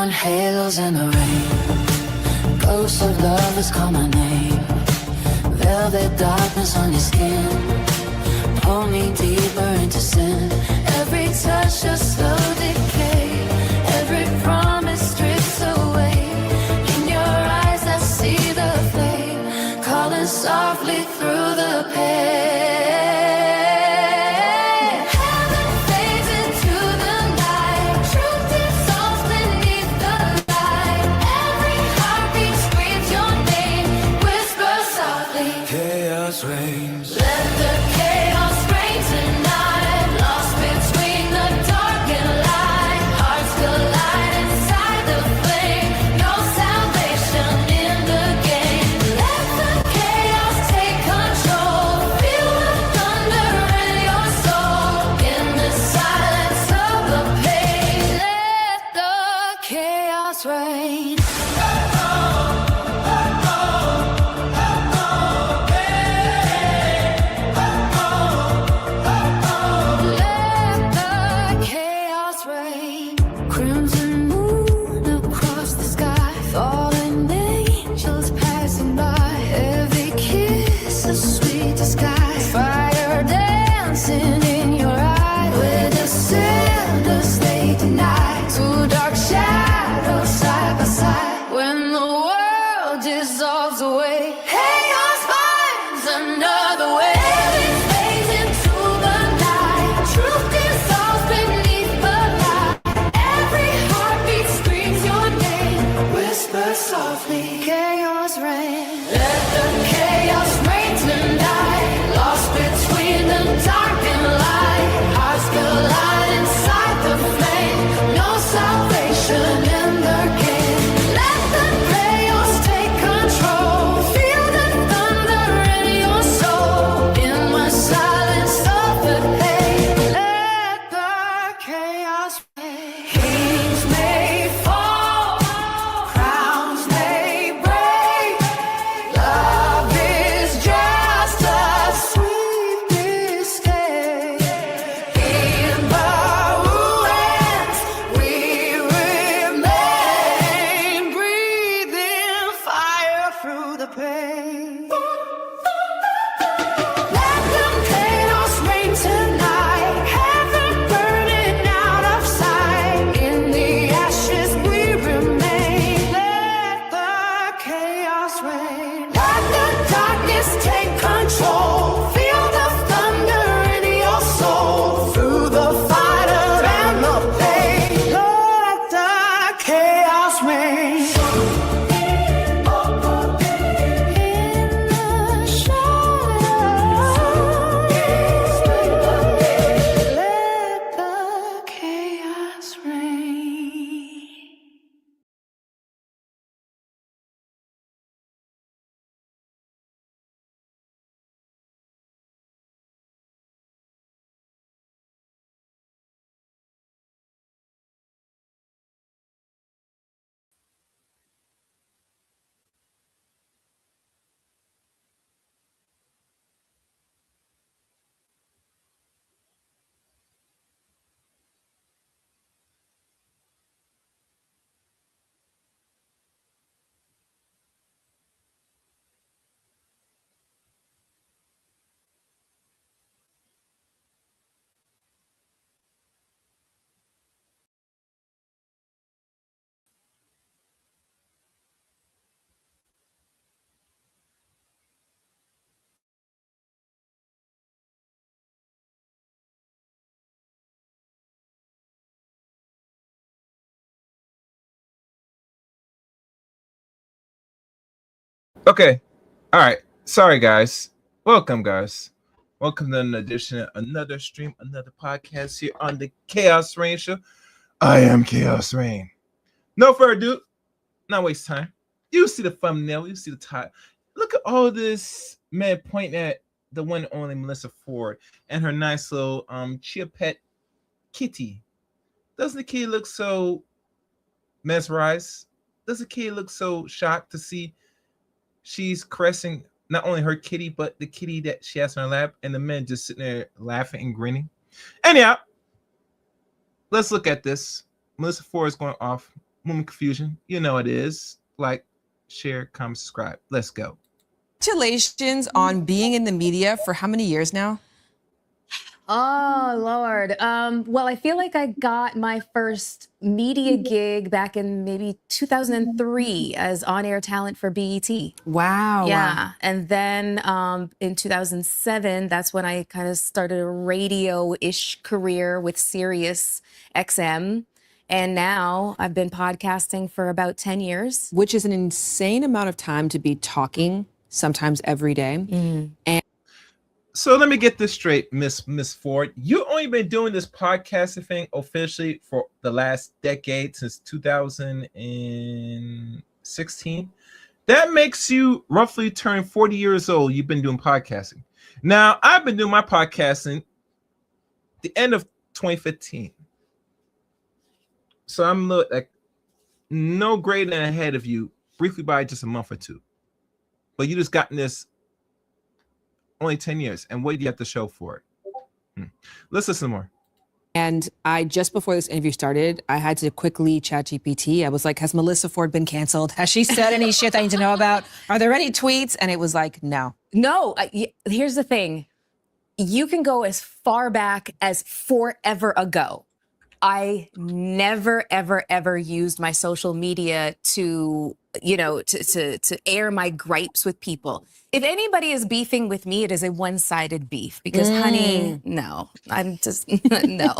on halos in the rain. Ghosts of lovers call my name. Velvet darkness on your skin. Pull me deeper into sin. Every touch a slow decay. Every promise strips away. In your eyes I see the flame, calling softly through the pain. Rains. Let the chaos reign tonight. Lost between the dark and light. Hearts collide inside the flame. No salvation in the game. Let the chaos take control. Feel the thunder in your soul. In the silence of the pain, let the chaos reign. Okay. All right. Sorry, guys. Welcome, guys. Welcome to another stream, another podcast here on the Chaos Rain Show. I am Chaos Rain. No further ado, not waste time. You see the thumbnail, you see the title. Look at all this man pointing at the one and only Melyssa Ford and her nice little chia pet kitty. Doesn't the kitty look so mesmerized? Does the kitty look so shocked to see she's caressing not only her kitty, but the kitty that she has in her lap, and the men just sitting there laughing and grinning? Anyhow, let's look at this. Melyssa Ford is going off Woman Confusion. You know it is. Like, share, comment, subscribe. Let's go. Congratulations on being in the media for how many years now? Oh, Lord. Well, I feel like I got my first media gig back in maybe 2003 as on-air talent for BET. Wow. Yeah. And then in 2007, that's when I kind of started a radio-ish career with Sirius XM. And now I've been podcasting for about 10 years. Which is an insane amount of time to be talking, sometimes every day. So let me get this straight, Miss Ford. You only been doing this podcasting thing officially for the last decade, since 2016. That makes you roughly turn 40 years old. You've been doing podcasting. Now, I've been doing my podcasting the end of 2015. So I'm like no greater than ahead of you, briefly by just a month or two. But you just gotten this only 10 years. And what do you have to show for it? Let's listen more. And I, just before this interview started, I had to quickly chat GPT. I was like, has Melyssa Ford been canceled? Has she said any shit I need to know about? Are there any tweets? And it was like, no. No, here's the thing. You can go as far back as forever ago. I never, ever, ever used my social media to, to air my gripes with people. If anybody is beefing with me, it is a one-sided beef because, honey, no, I'm just, no.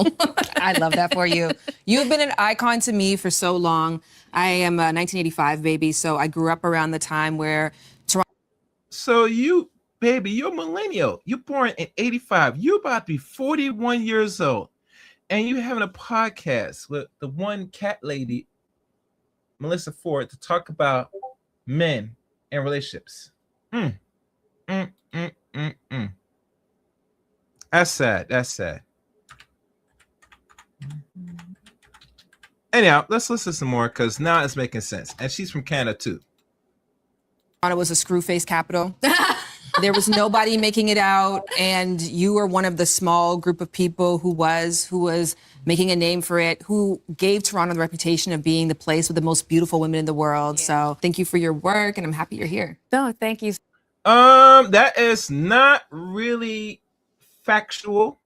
I love that for you. You've been an icon to me for so long. I am a 1985 baby, so I grew up around the time where Toronto. So you're a millennial. You're born in 85. You're about to be 41 years old. And you having a podcast with the one cat lady, Melyssa Ford, to talk about men and relationships. That's sad. That's sad. Anyhow, let's listen some more because now it's making sense. And she's from Canada too. Toronto was a screwface capital. There was nobody making it out, and you were one of the small group of people who was making a name for it, who gave Toronto the reputation of being the place with the most beautiful women in the world. Yeah. So thank you for your work, and I'm happy you're here. No, thank you. That is not really factual.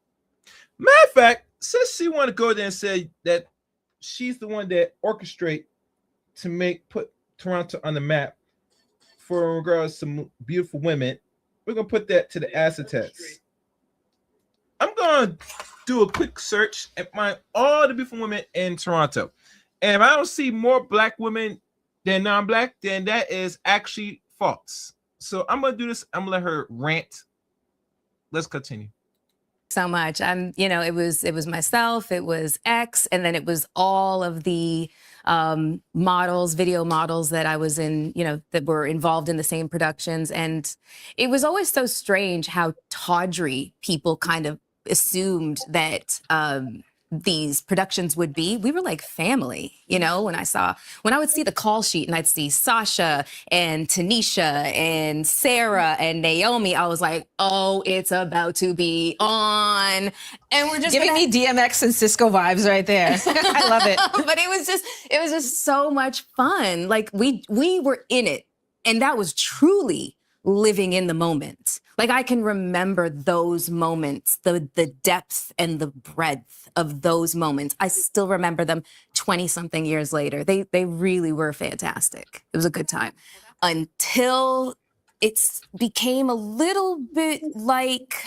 Matter of fact, since she want to go there and say that she's the one that orchestrate to put Toronto on the map for regards to beautiful women, we're gonna put that to the acid test. I'm gonna do a quick search and find all the beautiful women in Toronto. And if I don't see more black women than non-black, then that is actually false. So I'm gonna do this. I'm gonna let her rant. Let's continue. So much. It was myself, it was X, and then it was all of the models, video models that I was in, that were involved in the same productions. And it was always so strange how tawdry people kind of assumed that these productions would be. We were like family, when I would see the call sheet and I'd see Sasha and Tanisha and Sarah and Naomi, I was like, oh, it's about to be on. And we're just giving me DMX and Cisco vibes right there. I love it. But it was just so much fun. Like we were in it, and that was truly living in the moment. Like I can remember those moments, the depth and the breadth of those moments. I still remember them 20-something years later. They really were fantastic. It was a good time until it became a little bit like,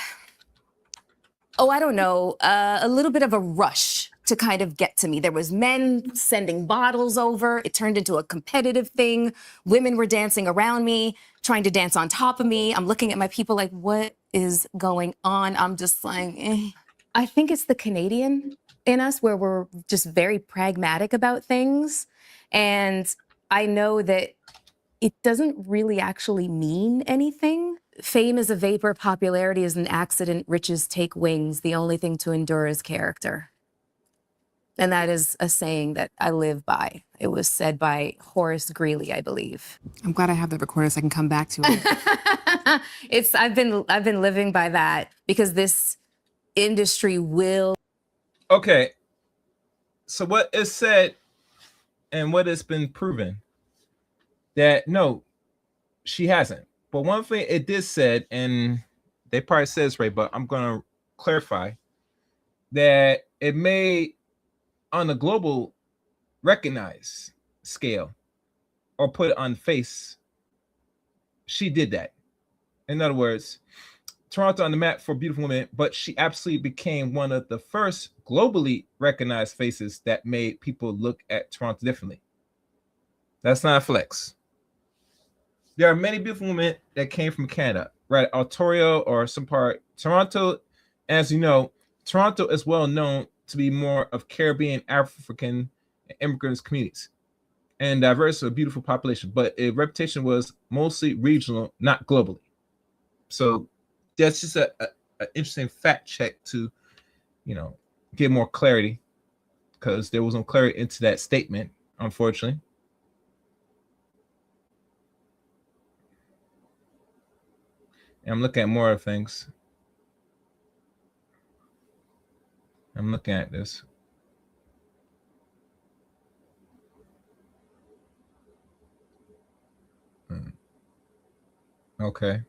I don't know, a little bit of a rush to kind of get to me. There was men sending bottles over. It turned into a competitive thing. Women were dancing around me, trying to dance on top of me. I'm looking at my people like, what is going on? I'm just like, I think it's the Canadian in us where we're just very pragmatic about things. And I know that it doesn't really actually mean anything. Fame is a vapor, popularity is an accident, riches take wings. The only thing to endure is character. And that is a saying that I live by. It was said by Horace Greeley, I believe. I'm glad I have that recorded so I can come back to it. I've been living by that because this industry will. Okay. So what is said and what has been proven that no, she hasn't. But one thing it did said, and they probably said this right, but I'm gonna clarify that it may on a global recognize scale or put it on face. She did that. In other words, Toronto on the map for beautiful women, but she absolutely became one of the first globally recognized faces that made people look at Toronto differently. That's not a flex. There are many beautiful women that came from Canada, right? Ontario or some part. Toronto, as you know, Toronto is well known to be more of Caribbean, African, and immigrants communities and diverse, a beautiful population, but its reputation was mostly regional, not globally. So that's just a interesting fact check to, get more clarity, because there was no clarity into that statement, unfortunately. And I'm looking at more of things. I'm looking at this. Okay.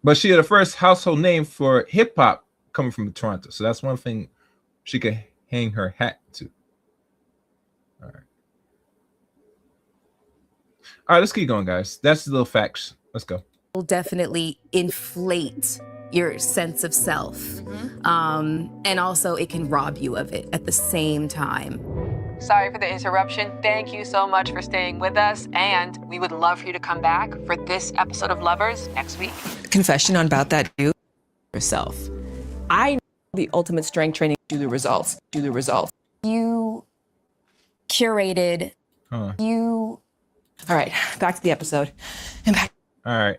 But she had the first household name for hip hop coming from Toronto. So that's one thing she could hang her hat to. All right. All right, let's keep going, guys. That's the little facts. Let's go. Will definitely inflate your sense of self. And also it can rob you of it at the same time. Sorry for the interruption. Thank you so much for staying with us. And we would love for you to come back for this episode of Lovers next week. Confession on about that dude yourself. I know the ultimate strength training. Do the results. You curated. You. All right, back to the episode. And back. All right.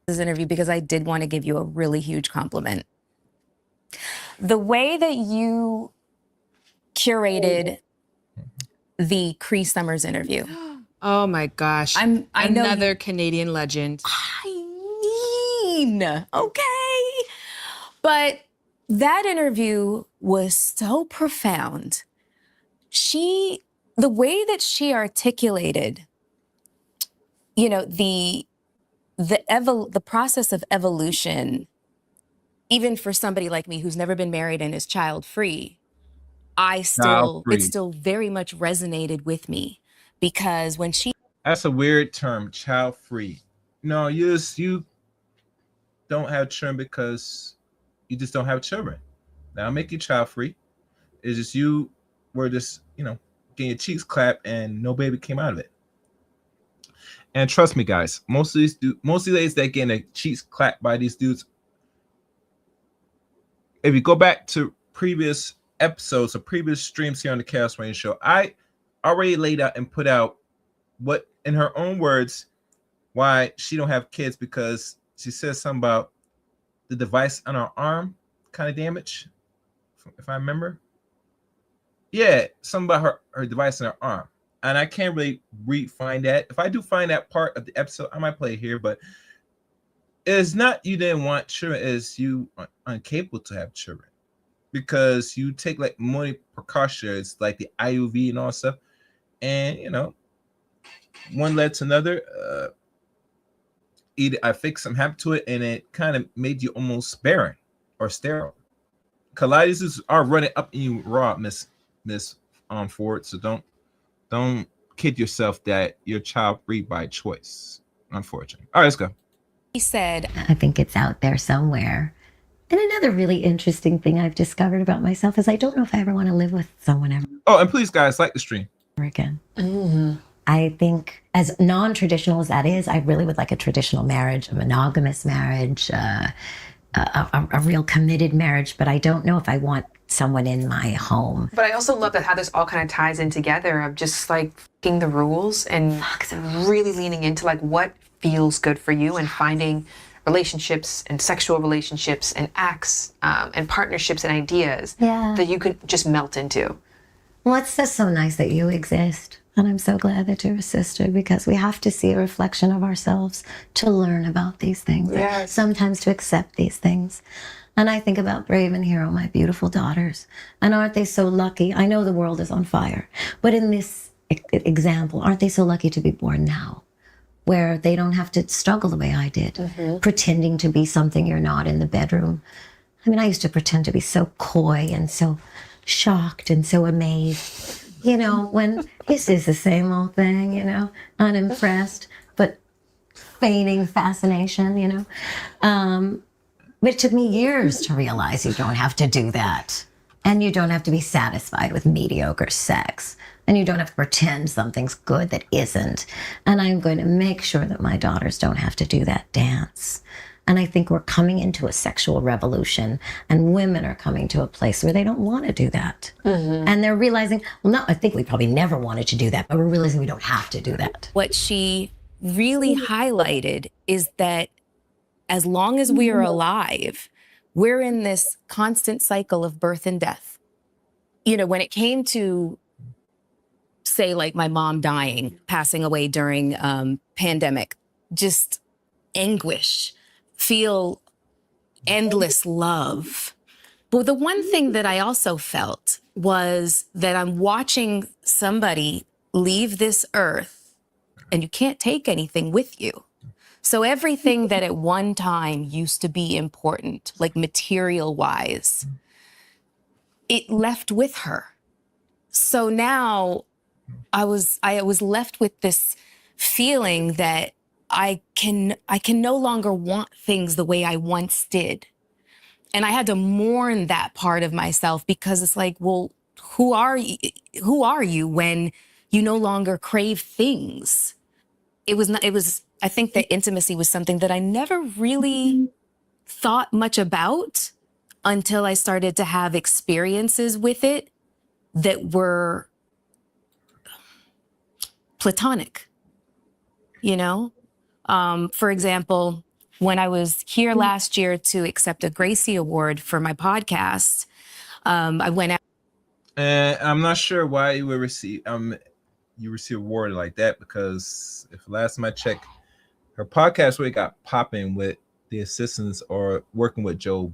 This interview because I did want to give you a really huge compliment. The way that you curated the Cree Summers interview. Oh my gosh. I know another Canadian legend. Okay. But that interview was so profound. The way that she articulated, the process of evolution, even for somebody like me who's never been married and is child-free, it still very much resonated with me, because when that's a weird term, child-free. No, you don't have children because you just don't have children. Now make you child-free. It's just you were just, getting your cheeks clapped and no baby came out of it. And trust me, guys, most of these ladies that getting their cheeks clapped by these dudes, if you go back to previous episodes or previous streams here on the Chaos Rain Show, I already laid out and put out what, in her own words, why she don't have kids, because she says something about the device on her arm kind of damage, if I remember. Yeah, something about her device on her arm. And I can't really find that. If I do find that part of the episode, I might play it here, but it's not you didn't want children, it's you are incapable to have children, because you take like many precautions like the IUV and all that stuff, and one led to another. Either I fixed some happened to it, and it kind of made you almost barren or sterile. Colitis are running up in you raw, Miss Ford. So don't kid yourself that you're child-free by choice, unfortunately. All right, let's go. he said, I think it's out there somewhere. And another really interesting thing I've discovered about myself is I don't know if I ever want to live with someone ever Oh, and please, guys, like the stream. again. I think, as non-traditional as that is, I really would like a traditional marriage, a monogamous marriage, a real committed marriage, but I don't know if I want someone in my home. But I also love that how this all kind of ties in together of just like f***ing the rules and really leaning into like what feels good for you and finding relationships and sexual relationships and acts and partnerships and ideas Yeah. that you could just melt into. Well, it's just so nice that you exist. And I'm so glad that you're a sister, because we have to see a reflection of ourselves to learn about these things, Yes. sometimes to accept these things. And I think about Brave and Hero, my beautiful daughters. And aren't they so lucky? I know the world is on fire, but in this example, aren't they so lucky to be born now, where they don't have to struggle the way I did, pretending to be something you're not in the bedroom. I mean, I used to pretend to be so coy and so shocked and so amazed, when this is the same old thing, unimpressed, but feigning fascination. But it took me years to realize you don't have to do that. And you don't have to be satisfied with mediocre sex. And you don't have to pretend something's good that isn't. And I'm going to make sure that my daughters don't have to do that dance. And I think we're coming into a sexual revolution, and women are coming to a place where they don't want to do that. And they're realizing, well, no, I think we probably never wanted to do that, but we're realizing we don't have to do that. What she really highlighted is that as long as we are alive, we're in this constant cycle of birth and death. When it came to, say, like my mom dying, passing away during pandemic, just anguish, feel endless love. But the one thing that I also felt was that I'm watching somebody leave this earth, and you can't take anything with you. So everything that at one time used to be important, like material wise, it left with her. So now I was left with this feeling that I can no longer want things the way I once did. And I had to mourn that part of myself, because it's like, well, who are you when you no longer crave things? I think that intimacy was something that I never really thought much about until I started to have experiences with it that were platonic, For example, when I was here last year to accept a Gracie Award for my podcast, I went out. And I'm not sure why you would receive an award like that, because if last time I checked, her podcast really got popping with the assistants or working with Joe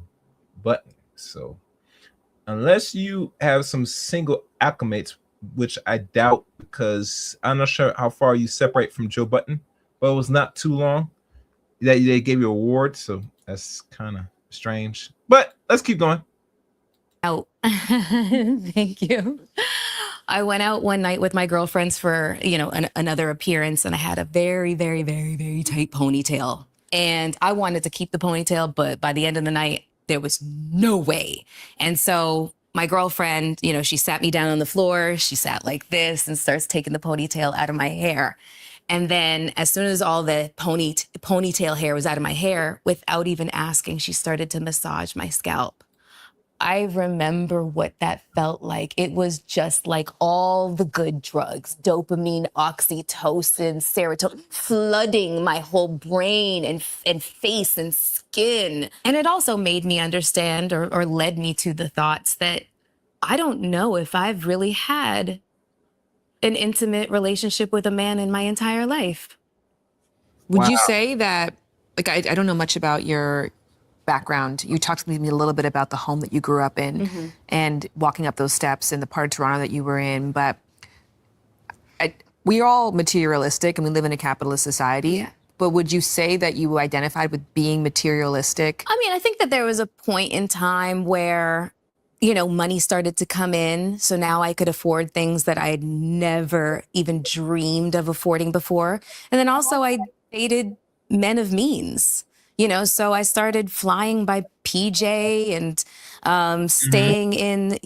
Button. So unless you have some single acclimates, which I doubt, because I'm not sure how far you separate from Joe Button, but it was not too long that they gave you an award. So that's kind of strange. But let's keep going. Out. Thank you. I went out one night with my girlfriends for, another appearance, and I had a very, very, very, very tight ponytail. And I wanted to keep the ponytail, but by the end of the night, there was no way. And so my girlfriend, she sat me down on the floor. She sat like this and starts taking the ponytail out of my hair. And then as soon as all the ponytail hair was out of my hair, without even asking, she started to massage my scalp. I remember what that felt like. It was just like all the good drugs, dopamine, oxytocin, serotonin, flooding my whole brain and face and skin. And it also made me understand or led me to the thoughts that I don't know if I've really had an intimate relationship with a man in my entire life. Would you say that, like, I don't know much about your background. You talked to me a little bit about the home that you grew up in and walking up those steps in the part of Toronto that you were in, but we're all materialistic and we live in a capitalist society. Yeah. But would you say that you identified with being materialistic? I mean, I think that there was a point in time where, money started to come in. So now I could afford things that I had never even dreamed of affording before. And then also I dated men of means. So I started flying by PJ and staying in,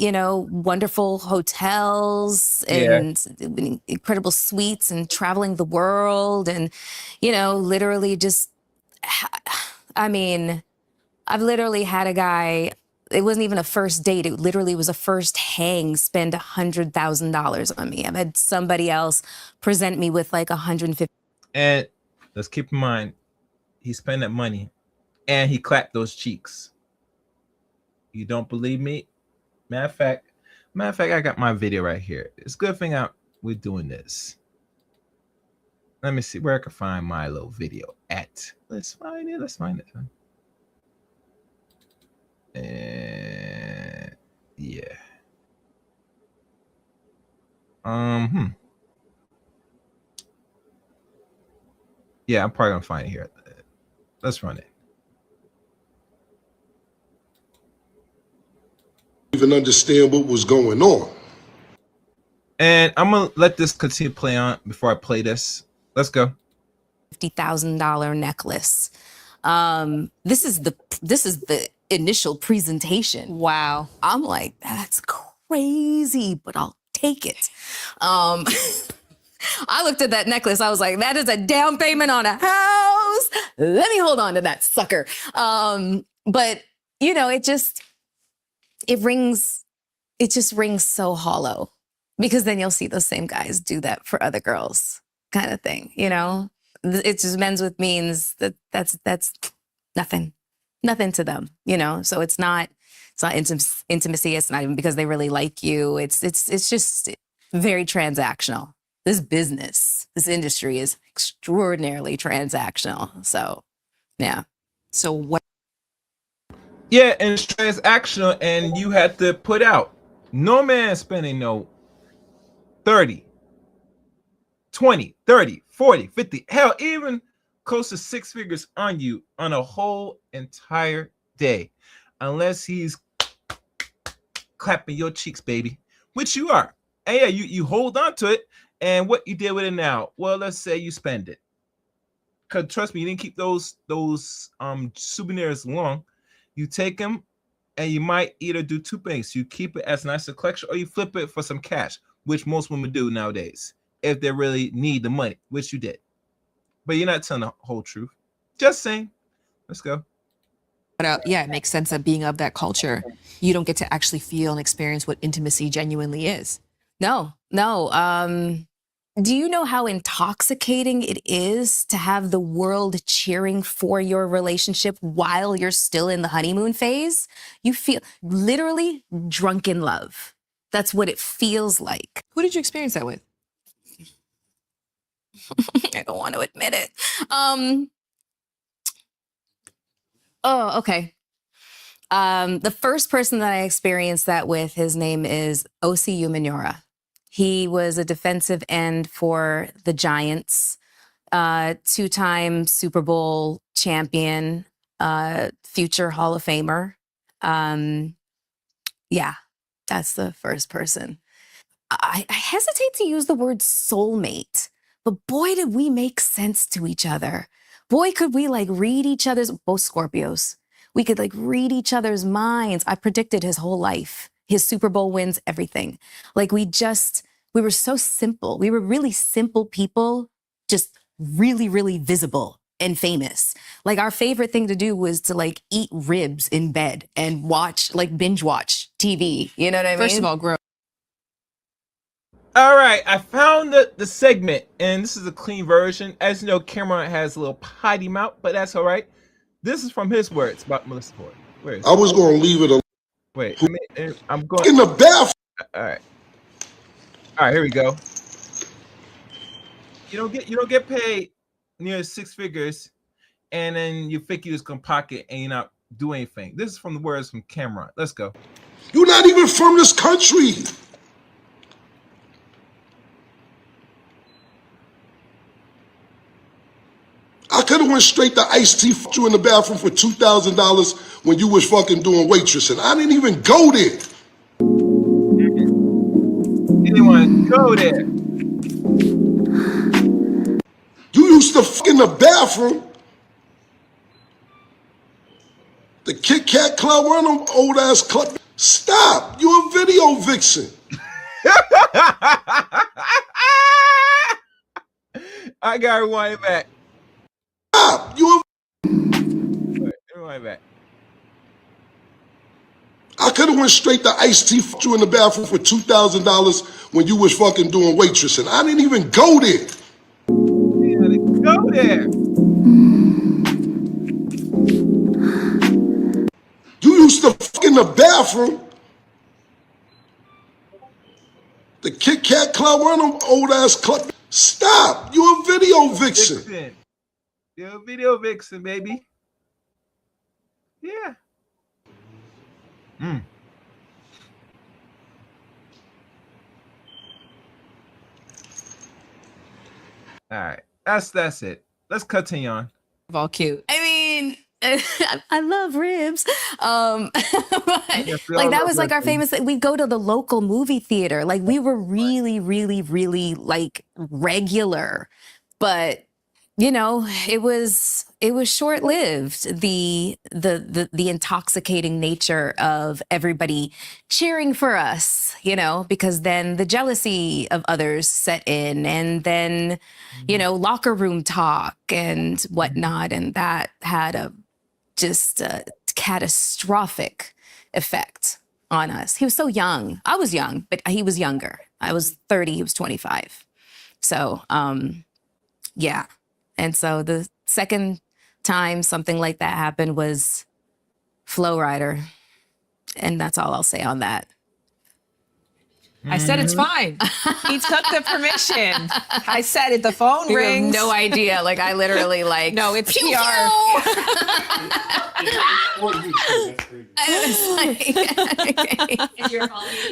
wonderful hotels and incredible suites and traveling the world and, literally just, I've literally had a guy, it wasn't even a first date. It literally was a first hang, spend $100,000 on me. I've had somebody else present me with like 150. And let's keep in mind, he spent that money and he clapped those cheeks. You don't believe me? Matter of fact, I got my video right here. It's a good thing we're doing this. Let me see where I can find my little video at. Let's find it. And yeah. Yeah, I'm probably gonna find it here. Let's run it. Even understand what was going on. And I'm gonna let this continue to play on before I play this. Let's go. $50,000 necklace. This is the initial presentation. Wow. I'm like, that's crazy, but I'll take it. I looked at that necklace. I was like, that is a down payment on a house. Let me hold on to that sucker. But you know, it just rings so hollow, because then you'll see those same guys do that for other girls, kind of thing. You know, it's just men's with means that's nothing to them. You know, so it's not intimacy. It's not even because they really like you. It's just very transactional. This business, this industry is extraordinarily transactional. So, yeah. So what? Yeah, and it's transactional, and you had to put out. No man spending no 30, 20, 30, 40, 50, hell, even close to 6 figures on you on a whole entire day, unless he's clapping your cheeks, baby, which you are. And yeah, you hold on to it. And what you did with it now? Well, let's say you spend it. Cause trust me, you didn't keep those souvenirs long. You take them, and you might either do two things: you keep it as a nice collection, or you flip it for some cash, which most women do nowadays if they really need the money, which you did. But you're not telling the whole truth. Just saying. Let's go. But yeah, it makes sense that being of that culture, you don't get to actually feel and experience what intimacy genuinely is. No. Do you know how intoxicating it is to have the world cheering for your relationship while you're still in the honeymoon phase? You feel literally drunk in love. That's what it feels like. Who did you experience that with? I don't want to admit it. Okay. The first person that I experienced that with, his name is O.C. Umenyiora. He was a defensive end for the Giants, 2-time Super Bowl champion, future Hall of Famer. Yeah, that's the first person. I hesitate to use the word soulmate, but boy, did we make sense to each other. Boy, could we like read each other's, both Scorpios. We could like read each other's minds. I predicted his whole life, his Super Bowl wins, everything. Like we were so simple. We were really simple people, just really, really visible and famous. Like our favorite thing to do was to like eat ribs in bed and binge watch TV. You know what I mean? First of all, grow. All right, I found the segment, and this is a clean version. As you know, Cameron has a little potty mouth, but that's all right. This is from his words about Melyssa Ford. Where is it? I was going to leave it alone. Wait, I'm going In the bathroom. All right, here we go. You don't get paid near 6 figures, and then you think you just gonna pocket and you not do anything. This is from the words from Cameron. Let's go. You're not even from this country. I could have went straight to iced tea for you in the bathroom for $2,000 when you was fucking doing waitressing. I didn't even go there. You didn't want to go there. You used to fuck in the bathroom. The Kit Kat Club, one of them old ass club. Stop. You're a video vixen. I got rewind it back. Stop. You're Rewind back. I could have went straight to iced tea for you in the bathroom for $2,000 when you was fucking doing waitressing. I didn't even go there. You didn't go there. You used to fuck in the bathroom. The Kit Kat Club, one of them old ass club. Stop! You a video vixen. Vixen. You're a video vixen, baby. Yeah. All right. That's it. Let's continue on. All cute. I mean, I love ribs. But, Yes, we like all that love was like our ribs. famous. We go to the local movie theater. Like we were really, really, really like regular, but you know, it was short lived. The intoxicating nature of everybody cheering for us, you know, because then the jealousy of others set in, and then you know, locker room talk and whatnot, and that had a catastrophic effect on us. He was so young. I was young, but he was younger. I was 30. He was 25. So, yeah. And so the second time something like that happened was Flow Rider. And that's all I'll say on that. I said it's fine. He took the permission. I said it. The phone You have rings. no idea. Like I literally like No, it's pew, PR.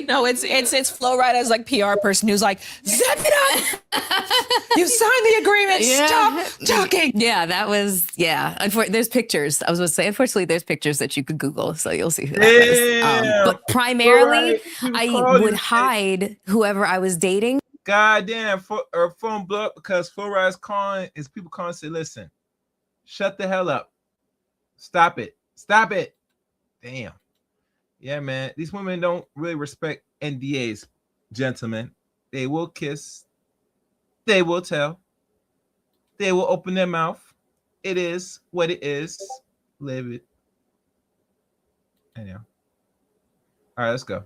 No, it's Flo Rida's like PR person who's like, zip it up. You signed the agreement. Yeah. Stop talking. Yeah, that was there's pictures. I was going to say, unfortunately, there's pictures that you could Google, so you'll see who that Damn. was. But primarily, People I call would you- hide whoever I was dating. Goddamn, her phone blew up because Full Ride's calling. Is people calling and say, listen, shut the hell up. Stop it. Stop it. Damn. Yeah, man. These women don't really respect NDAs, gentlemen. They will kiss. They will tell. They will open their mouth. It is what it is. Live it. Anyhow. All right, let's go.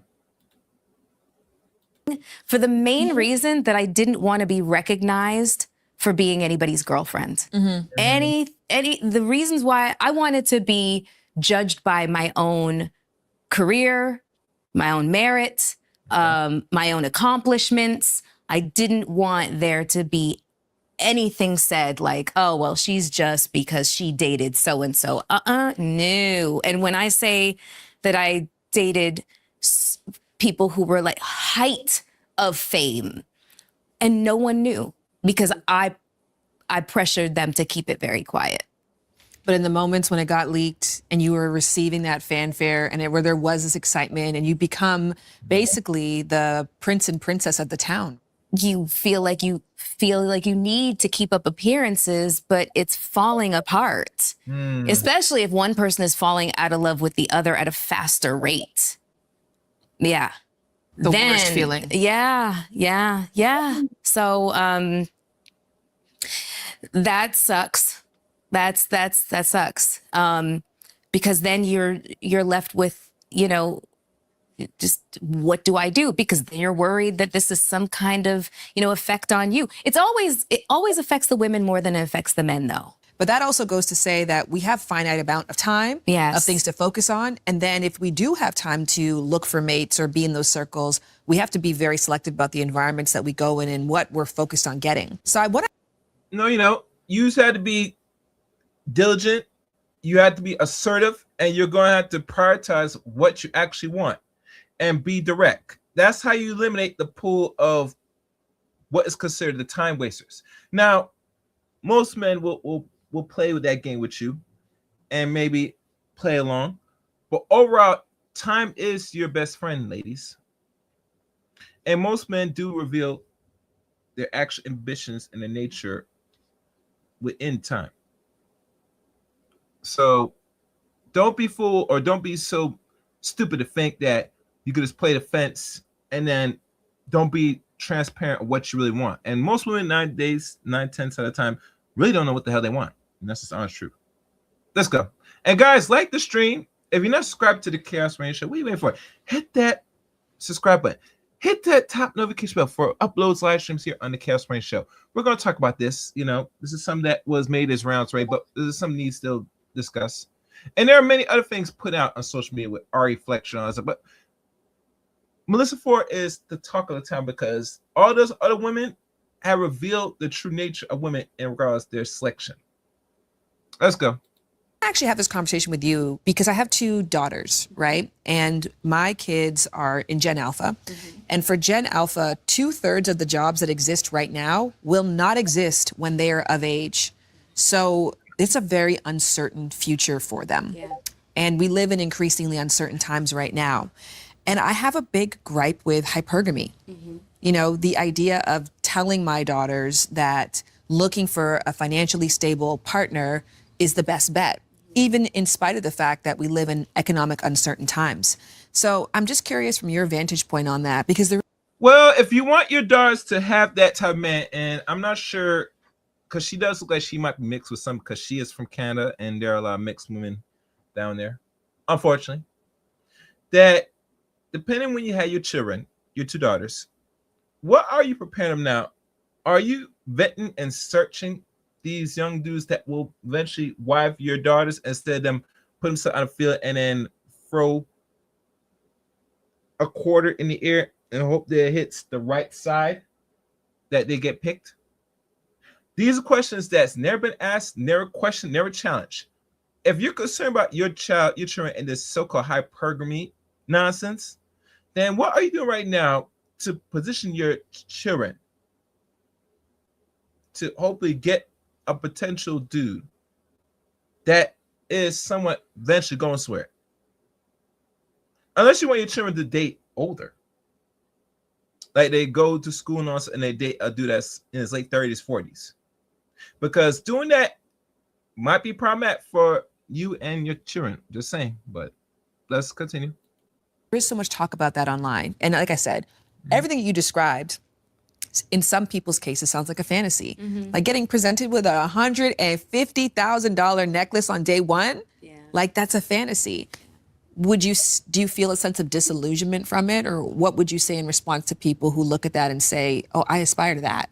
For the main reason that I didn't want to be recognized for being anybody's girlfriend. The reasons why I wanted to be judged by my own career, my own merit, my own accomplishments. I didn't want there to be anything said like, oh, well, she's just because she dated so-and-so. No. And when I say that I dated people who were like height of fame and no one knew because I pressured them to keep it very quiet. But in the moments when it got leaked and you were receiving that fanfare and where there was this excitement and you become basically the prince and princess of the town. You feel like you need to keep up appearances, but it's falling apart, especially if one person is falling out of love with the other at a faster rate. Yeah. The worst feeling. Yeah. So that sucks. That sucks. Because then you're left with, you know, just what do I do? Because then you're worried that this is some kind of, you know, effect on you. It always affects the women more than it affects the men, though. But that also goes to say that we have finite amount of time Yes. of things to focus on. And then if we do have time to look for mates or be in those circles, we have to be very selective about the environments that we go in and what we're focused on getting. So No, you know, you just had to be diligent. You had to be assertive, and you're going to have to prioritize what you actually want and be direct. That's how you eliminate the pool of what is considered the time wasters. Now, most men will play with that game with you and maybe play along. But overall, time is your best friend, ladies. And most men do reveal their actual ambitions and their nature within time. So don't be fooled, or don't be so stupid to think that you could just play the fence and then don't be transparent of what you really want. And most women nowadays, 9/10 out of the time, really don't know what the hell they want. And that's just honest truth. Let's go. And guys, like the stream. If you're not subscribed to the Chaos Rain Show, what are you waiting for? Hit that subscribe button. Hit that top notification bell for uploads, live streams here on the Chaos Rain Show. We're going to talk about this. You know, this is something that was made as rounds, right? But this is something needs still discuss. And there are many other things put out on social media with our reflection on it. But Melyssa Ford is the talk of the town because all those other women have revealed the true nature of women in regards to their selection. Let's go. I actually have this conversation with you because I have 2 daughters, right? And my kids are in Gen Alpha. And for Gen Alpha, 2/3 of the jobs that exist right now will not exist when they are of age. So it's a very uncertain future for them. Yeah. And we live in increasingly uncertain times right now. And I have a big gripe with hypergamy. You know, the idea of telling my daughters that looking for a financially stable partner is the best bet, even in spite of the fact that we live in economic uncertain times. So I'm just curious from your vantage point on that, because there Well, if you want your daughters to have that type of man, and I'm not sure, because she does look like she might be mixed with some, because she is from Canada, and there are a lot of mixed women down there, unfortunately, that depending when you have your children, your 2 daughters, what are you preparing them now? Are you vetting and searching these young dudes that will eventually wife your daughters instead of them put themselves on the field and then throw a quarter in the air and hope that it hits the right side that they get picked? These are questions that's never been asked, never questioned, never challenged. If you're concerned about your child, your children, and this so-called hypergamy nonsense, then what are you doing right now to position your children to hopefully get a potential dude that is somewhat eventually going somewhere? Unless you want your children to date older. Like they go to school and also and they date a dude that's in his late 30s, 40s. Because doing that might be problematic for you and your children. Just saying. But let's continue. is so much talk about that online. And like I said, everything you described, in some people's cases, sounds like a fantasy. Like getting presented with a $150,000 necklace on day 1, like that's a fantasy. Do you feel a sense of disillusionment from it? Or what would you say in response to people who look at that and say, oh, I aspire to that?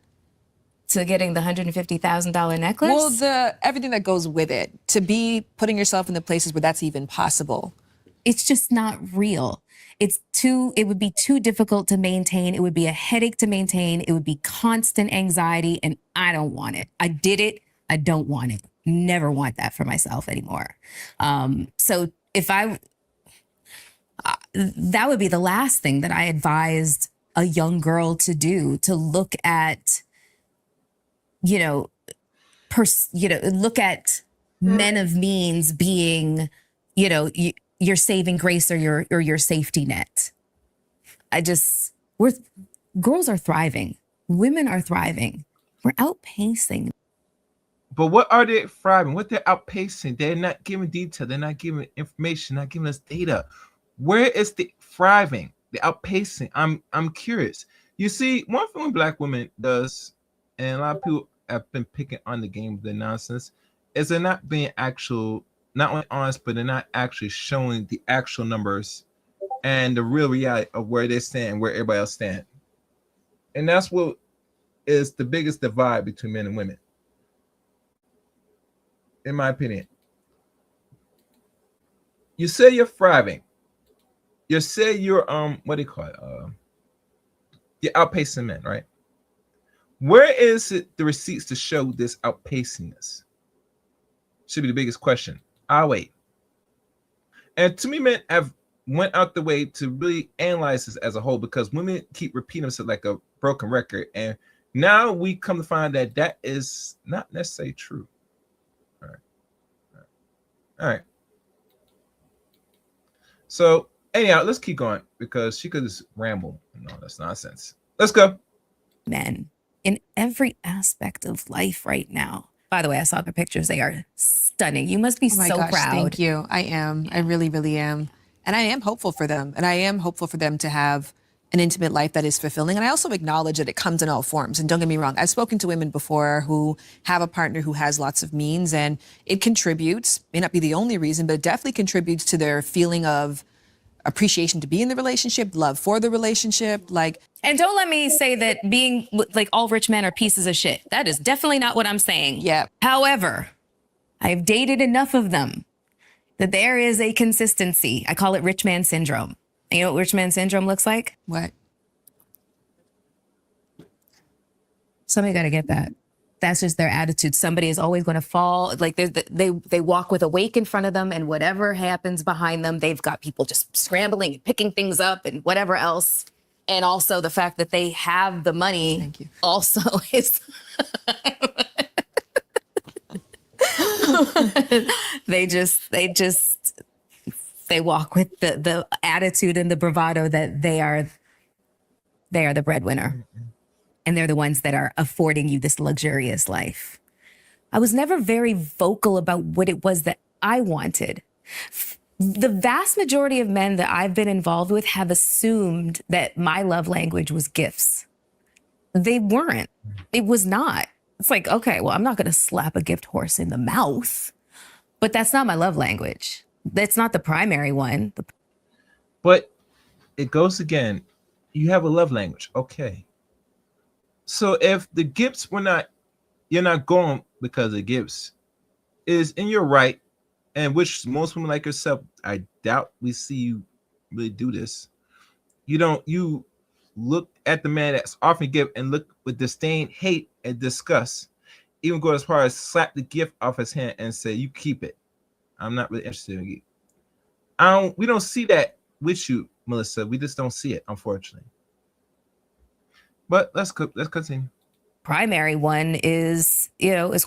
To getting the $150,000 necklace? Well, everything that goes with it, to be putting yourself in the places where that's even possible. It's just not real. It would be too difficult to maintain. It would be a headache to maintain. It would be constant anxiety, and I don't want it. I did it. I don't want it. Never want that for myself anymore. So if that would be the last thing that I advised a young girl to do, to look at, look at men of means being, your saving grace or your safety net. Girls are thriving. Women are thriving. We're outpacing. But what are they thriving? What they're outpacing? They're not giving detail. They're not giving information. Not giving us data. Where is the thriving? The outpacing? I'm curious. You see, one thing Black women does, and a lot of people have been picking on the game of the nonsense, is they're not being not only honest, but they're not actually showing the actual numbers and the real reality of where they stand, where everybody else stands. And that's what is the biggest divide between men and women, in my opinion. You say you're thriving. You say you're what do you call it? You're outpacing men, right? Where is it the receipts to show this outpacingness? Should be the biggest question. I'll wait. And too many men have went out the way to really analyze this as a whole, because women keep repeating themselves like a broken record. And now we come to find that that is not necessarily true. All right. So anyhow, let's keep going, because she could just ramble and all this nonsense. Let's go. Men in every aspect of life right now. By the way, I saw the pictures. They are stunning. You must be Oh my so gosh, proud. Thank you. I am. I really, really am. And I am hopeful for them. And I am hopeful for them to have an intimate life that is fulfilling. And I also acknowledge that it comes in all forms. And don't get me wrong, I've spoken to women before who have a partner who has lots of means, and it contributes, may not be the only reason, but it definitely contributes to their feeling of appreciation to be in the relationship, love for the relationship. And don't let me say that being like all rich men are pieces of shit. That is definitely not what I'm saying. Yeah. However, I've dated enough of them that there is a consistency. I call it rich man syndrome. You know what rich man syndrome looks like? What? Somebody got to get that. That's just their attitude. Somebody is always going to fall. Like they walk with a wake in front of them, and whatever happens behind them, they've got people just scrambling and picking things up and whatever else. And also the fact that they have the money. Thank you. Also is they walk with the attitude and the bravado that they are the breadwinner. And they're the ones that are affording you this luxurious life. I was never very vocal about what it was that I wanted. The vast majority of men that I've been involved with have assumed that my love language was gifts. They weren't. It was not. It's like, okay, well, I'm not going to slap a gift horse in the mouth, but that's not my love language. That's not the primary one. But it goes again. You have a love language. Okay. So if the gifts you're not going because of gifts, is in your right, and which most women like yourself, I doubt we see you really do this. You look at the man that's offering gift and look with disdain, hate, and disgust. Even go as far as slap the gift off his hand and say, "You keep it. I'm not really interested in you." We don't see that with you, Melyssa. We just don't see it, unfortunately. But let's continue. Primary one is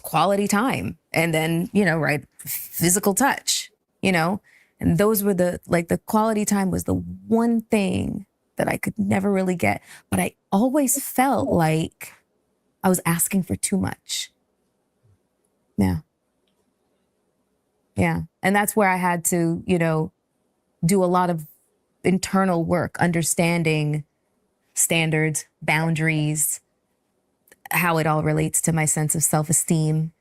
quality time, and then right, physical touch, and those were the quality time was the one thing that I could never really get, but I always felt like I was asking for too much. Yeah, and that's where I had to do a lot of internal work, understanding standards, boundaries, how it all relates to my sense of self-esteem,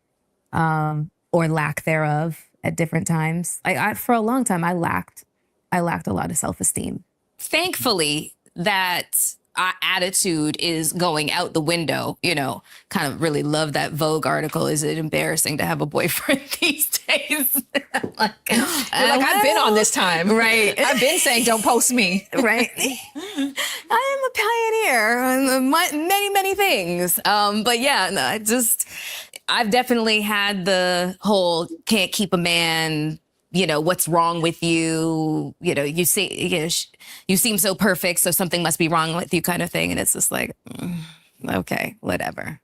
or lack thereof at different times. I for a long time, I lacked a lot of self-esteem. Thankfully, that attitude is going out the window. Kind of really love that Vogue article. Is it embarrassing to have a boyfriend these days? I've been on this time. Right. I've been saying, don't post me. Right. I am a pioneer on many, many things. But yeah, no, I've definitely had the whole can't keep a man, what's wrong with you? You seem so perfect, so something must be wrong with you kind of thing. And it's just like, okay, whatever.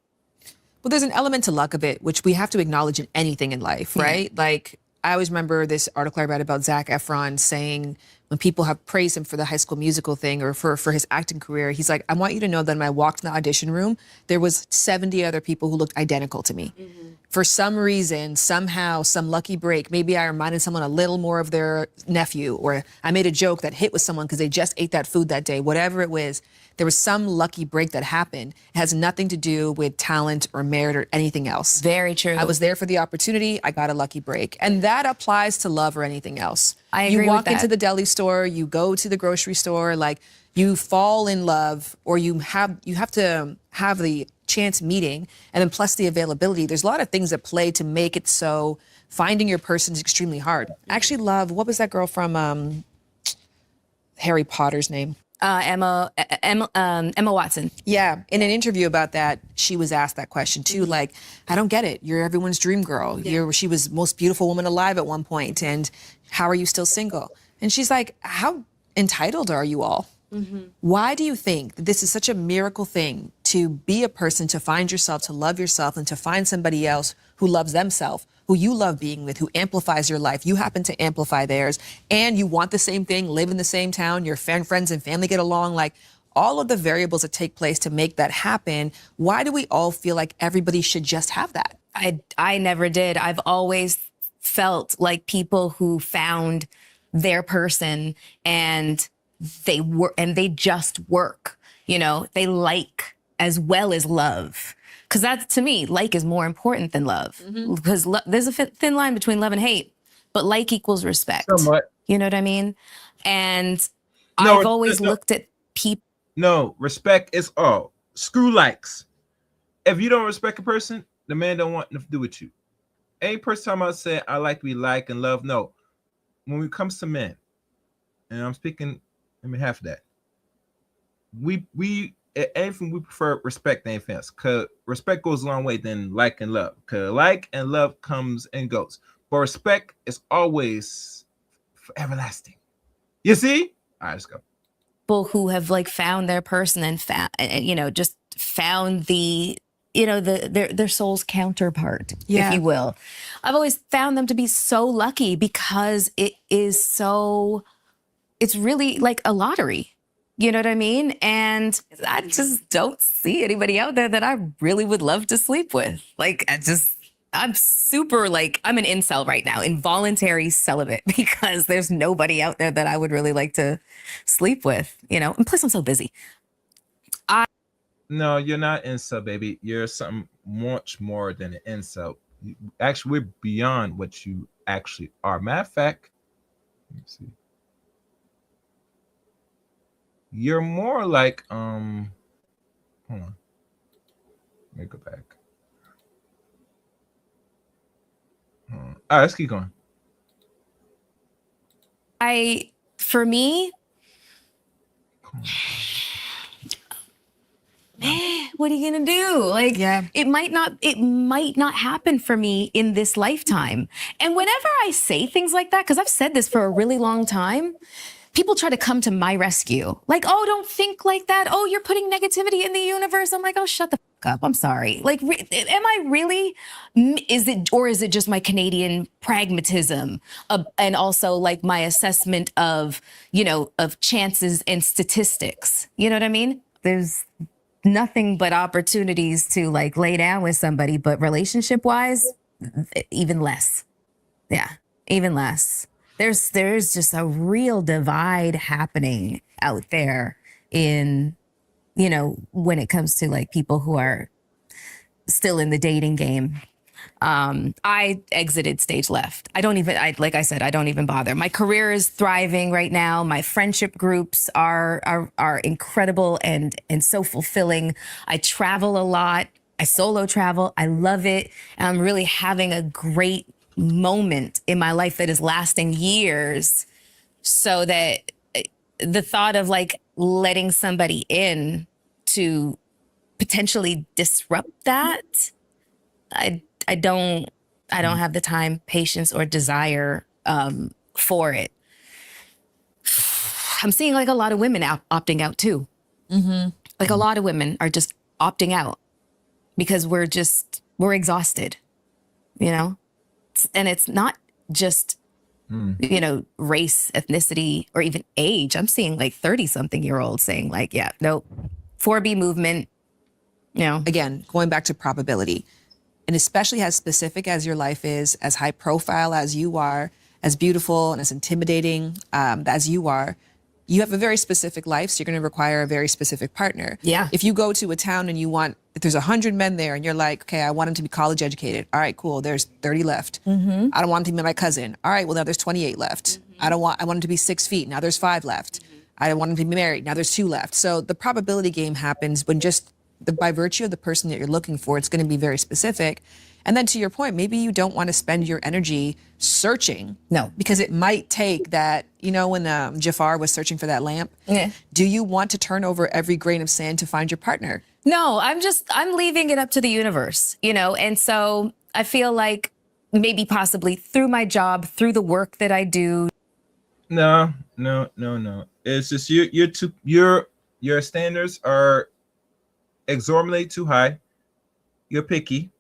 Well, there's an element to luck of it, which we have to acknowledge in anything in life, right? Yeah. Like, I always remember this article I read about Zac Efron saying when people have praised him for the High School Musical thing or for his acting career, he's like, I want you to know that when I walked in the audition room, there was 70 other people who looked identical to me. Mm-hmm. For some reason, somehow, some lucky break, maybe I reminded someone a little more of their nephew, or I made a joke that hit with someone because they just ate that food that day, whatever it was. There was some lucky break that happened. It has nothing to do with talent or merit or anything else. Very true. I was there for the opportunity. I got a lucky break. And that applies to love or anything else. I agree You walk with that. into the deli store, you go to the grocery store, like you fall in love, or you have to have the chance meeting, and then plus the availability. There's a lot of things that play to make it so finding your person is extremely hard. I actually love, what was that girl from Harry Potter's name? Emma Watson. Yeah, in an interview about that, she was asked that question too. Like, I don't get it. You're everyone's dream girl. She was most beautiful woman alive at one point, and how are you still single? And she's like, how entitled are you all? Mm-hmm. Why do you think that this is such a miracle thing to be a person, to find yourself, to love yourself, and to find somebody else who loves themselves, who you love being with, who amplifies your life? You happen to amplify theirs, and you want the same thing, live in the same town, your friends and family get along, like all of the variables that take place to make that happen. Why do we all feel like everybody should just have that? I never did. I've always felt like people who found their person and they just work, they like as well as love. Because that, to me, like is more important than love. Mm-hmm. Because there's a thin line between love and hate, but like equals respect. Somewhat. You know what I mean? And I've always looked at people. No, respect is all. Screw likes. If you don't respect a person, the man don't want nothing to do with you. Any person talking about saying, I like to be liked and loved, no. When it comes to men, and I'm speaking Let me half of that. We anything we prefer respect than anything else. Cause respect goes a long way than like and love. Cause like and love comes and goes, but respect is always everlasting. You see? All right, let's go. People who have like found their person and found, just found the, their soul's counterpart, if you will. I've always found them to be so lucky because it's really like a lottery. You know what I mean? And I just don't see anybody out there that I really would love to sleep with. Like, I'm super like, I'm an incel right now, involuntary celibate, because there's nobody out there that I would really like to sleep with, And plus, I'm so busy. No, you're not incel, baby. You're something much more than an incel. Actually, we're beyond what you actually are. Matter of fact, let me see. You're more like hold on. Let me go back. All right, let's keep going. For me, what are you gonna do? Like, it might not happen for me in this lifetime. And whenever I say things like that, because I've said this for a really long time, people try to come to my rescue. Like, oh, don't think like that. Oh, you're putting negativity in the universe. I'm like, oh, shut the fuck up. I'm sorry. Like, am I really? Is it just my Canadian pragmatism and also like my assessment of chances and statistics? You know what I mean? There's nothing but opportunities to like lay down with somebody, but relationship wise, even less. Yeah, even less. There's just a real divide happening out there in, when it comes to like people who are still in the dating game. I exited stage left. Like I said, I don't even bother. My career is thriving right now. My friendship groups are incredible and so fulfilling. I travel a lot. I solo travel. I love it. And I'm really having a great moment in my life that is lasting years, so that the thought of like letting somebody in to potentially disrupt that, I don't have the time, patience, or desire for it. I'm seeing like a lot of women opting out too. Like a lot of women are just opting out because we're exhausted, and it's not just, race, ethnicity, or even age. I'm seeing like 30-something-year-olds saying like, yeah, nope, 4B movement, Again, going back to probability, and especially as specific as your life is, as high profile as you are, as beautiful and as intimidating as you are, you have a very specific life, so you're going to require a very specific partner. Yeah. If you go to a town and if there's 100 men there and you're like, okay, I want him to be college educated. All right, cool. There's 30 left. I don't want him to be my cousin. All right, well, now there's 28 left. I want him to be 6 feet. Now there's 5 left. I don't want him to be married. Now there's 2 left. So the probability game happens when by virtue of the person that you're looking for, it's going to be very specific. And then to your point, maybe you don't want to spend your energy searching. No. Because it might take that, when Jafar was searching for that lamp, do you want to turn over every grain of sand to find your partner? No, I'm leaving it up to the universe, and so I feel like maybe possibly through my job, through the work that I do. No. It's just your standards are exorbitantly too high. You're picky.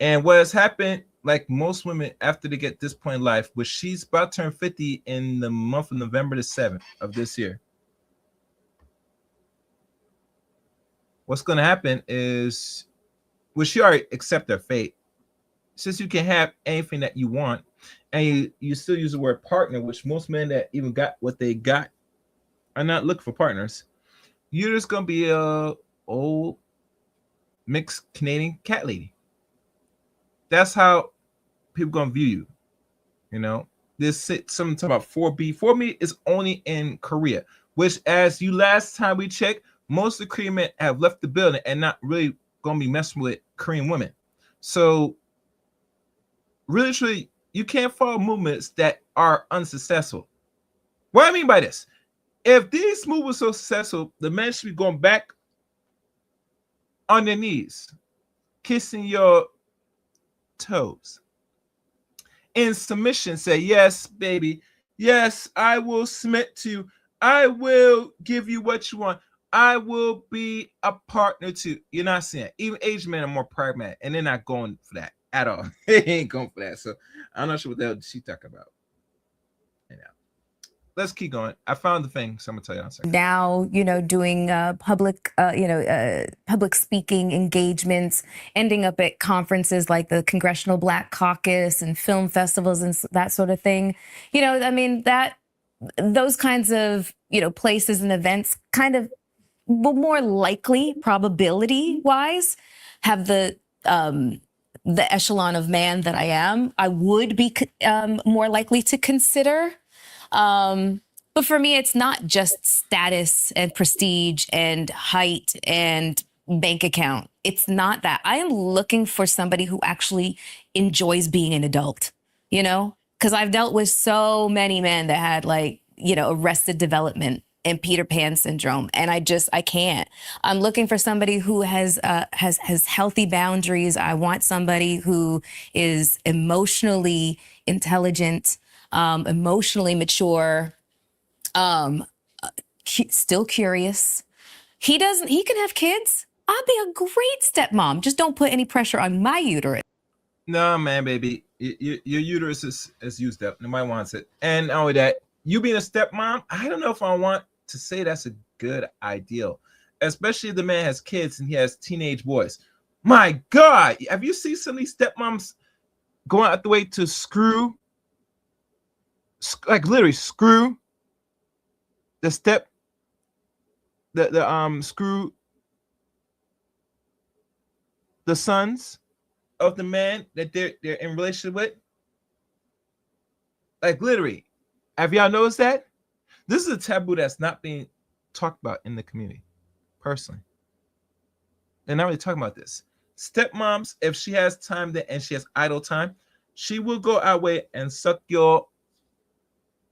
And what has happened, like most women after they get this point in life, which she's about to turn 50 in the month of November the 7th of this year. What's going to happen is, well, she already accept her fate. Since you can have anything that you want, and you still use the word partner, which most men that even got what they got are not looking for partners. You're just going to be a old mixed Canadian cat lady. That's how people gonna view you. This something talking about 4B. 4B is only in Korea, which, as you last time we checked, most of the Korean men have left the building and not really gonna be messing with Korean women. So, really, you can't follow movements that are unsuccessful. What I mean by this, If these moves were so successful, the men should be going back on their knees, kissing your toes. In submission, say, yes, baby. Yes, I will submit to you. I will give you what you want. I will be a partner too. You're not seeing it. Even Asian men are more pragmatic, and they're not going for that at all. They ain't going for that. So I'm not sure what the hell she talking about. Anyhow, let's keep going. I found the thing, so I'm gonna tell you in a second. Now, doing public speaking engagements, ending up at conferences like the Congressional Black Caucus and film festivals and that sort of thing. I mean, those kinds of, places and events kind of will more likely, probability wise, have the echelon of man that I am. I would be more likely to consider. But for me, it's not just status and prestige and height and bank account. It's not that. I am looking for somebody who actually enjoys being an adult, because I've dealt with so many men that had arrested development and Peter Pan syndrome. And I can't. I'm looking for somebody who has healthy boundaries. I want somebody who is emotionally intelligent, emotionally mature, still curious. He can have kids. I'll be a great stepmom. Just don't put any pressure on my uterus. No, man, baby. Your uterus is used up. Nobody wants it. And not only that, you being a stepmom, I don't know if I want to say that's a good ideal, especially if the man has kids and he has teenage boys. My God, have you seen some of these stepmoms going out the way to screw, like literally screw the screw the sons of the man that they're in relationship with? Like literally, have y'all noticed that? This is a taboo that's not being talked about in the community, personally. They're not really talking about this. Stepmoms, if she has time and she has idle time, she will go our way and suck your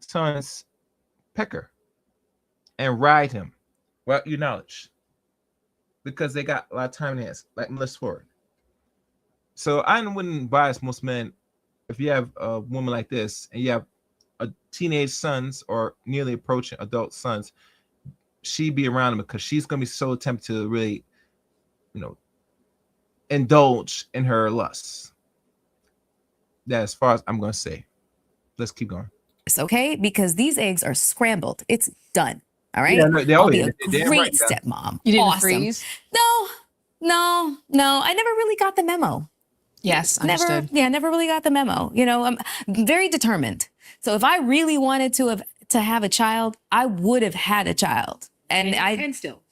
son's pecker and ride him without your knowledge, because they got a lot of time in their hands, like Melyssa Ford. So I wouldn't bias most men. If you have a woman like this and you have a teenage sons or nearly approaching adult sons, she'd be around them because she's gonna be so tempted to really, indulge in her lusts. That's as far as I'm gonna say. Let's keep going. Okay, because these eggs are scrambled. It's done. All right. Yeah, no, I'll be a they're great right, yeah. stepmom. You didn't Awesome. freeze? No. I never really got the memo. Yes, understood. Never really got the memo. I'm very determined. So if I really wanted to have a child, I would have had a child. And I can still.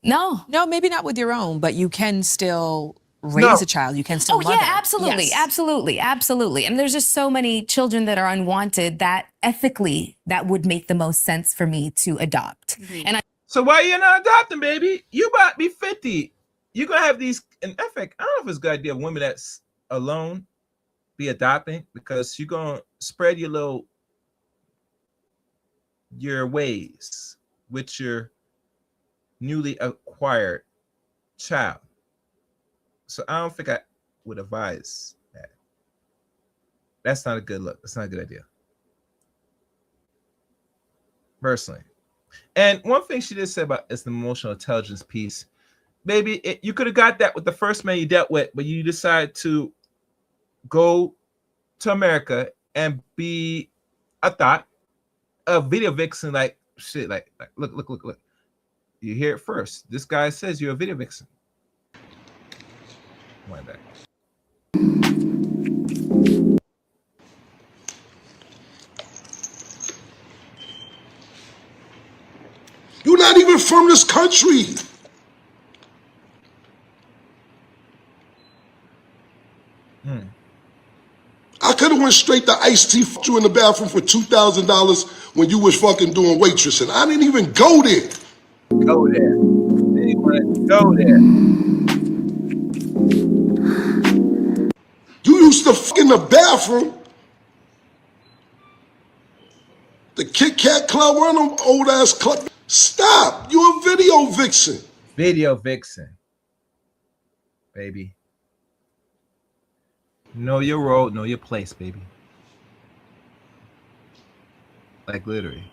No, maybe not with your own, but you can still raise a child. You can still mother. Yeah, absolutely. Yes. Absolutely. And there's just so many children that are unwanted that ethically that would make the most sense for me to adopt. Mm-hmm. And So why you not adopting, baby? You about to be 50. You're gonna have these in effect. I don't know if it's a good idea of women that's alone be adopting, because you're gonna spread your ways with your newly acquired child. So I don't think I would advise that. That's not a good look. That's not a good idea, personally. And one thing she did say about is the emotional intelligence piece. Baby, you could have got that with the first man you dealt with, but you decided to go to America and be a video vixen, like shit, like look. You hear it first. This guy says you're a video vixen. Why back? You're not even from this country. I could have went straight to iced tea, fucked you in the bathroom for $2,000 when you was fucking doing waitressing. I didn't even go there. Go there. They want to go there. You used to fuck in the bathroom The Kit Kat Club, one of them old ass club. Stop. You a video vixen. Video vixen. Baby. Know your role, know your place, baby. Like literally.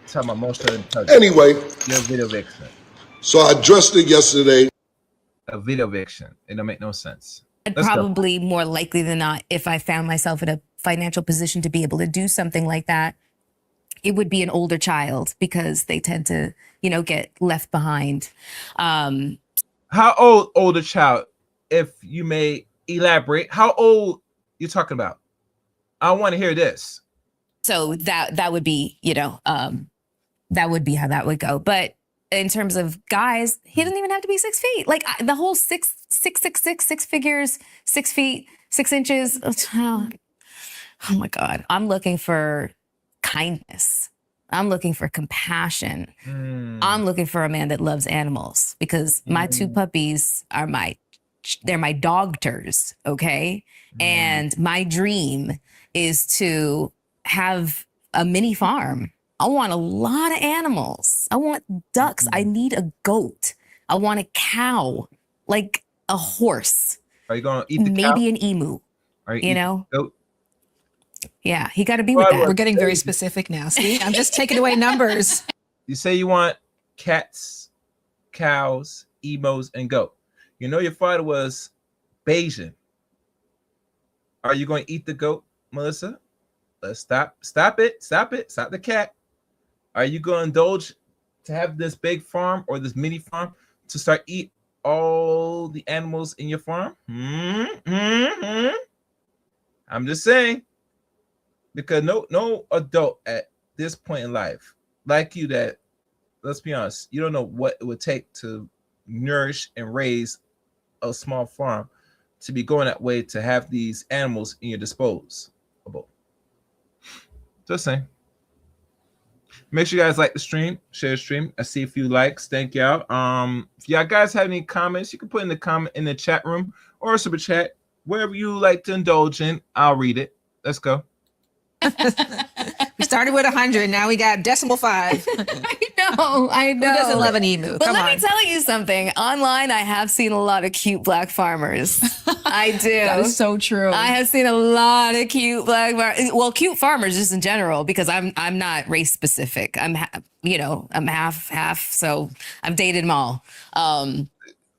Talking about emotional intelligence. Anyway, You're a video vixen. so I addressed it yesterday. A video vixen. It don't make no sense. I'd Let's go. probably more likely than not, if I found myself in a financial position to be able to do something like that, it would be an older child because they tend to, get left behind. How old older child? If you may elaborate, how old you talking about? I want to hear this. So that would be, that would be how that would go. But in terms of guys, he doesn't even have to be 6 feet. Like the whole six figures, 6 feet, 6 inches. Oh my God. I'm looking for kindness. I'm looking for compassion. I'm looking for a man that loves animals because my 2 puppies are they're my dogters, okay? And my dream is to have a mini farm. I want a lot of animals. I want ducks. I need a goat. I want a cow, like a horse. Are you gonna eat the cow? Maybe an emu. Are you You eating know? the goat? Yeah, he got to be with that. We're getting very specific now. See, I'm just taking away numbers. You say you want cats, cows, emos, and goat. You know your father was Bayesian. Are you going to eat the goat, Melissa? Let's stop it. Stop the cat. Are you going to indulge to have this big farm or this mini farm to start eat all the animals in your farm? I'm just saying, because no adult at this point in life like you that, let's be honest, you don't know what it would take to nourish and raise a small farm to be going that way to have these animals in your disposable. Just saying. Make sure you guys like the stream, share the stream. I see a few likes. Thank y'all. If y'all guys have any comments, you can put in the chat room or super chat, wherever you like to indulge in. I'll read it. Let's go. We started with 100. Now we got decimal 5. I know. Who doesn't love an emu? But Come let on. me tell you something. Online, I have seen a lot of cute black farmers. I do. That is so true. I have seen a lot of cute black cute farmers just in general, because I'm not race specific. I'm half, so I've dated them all.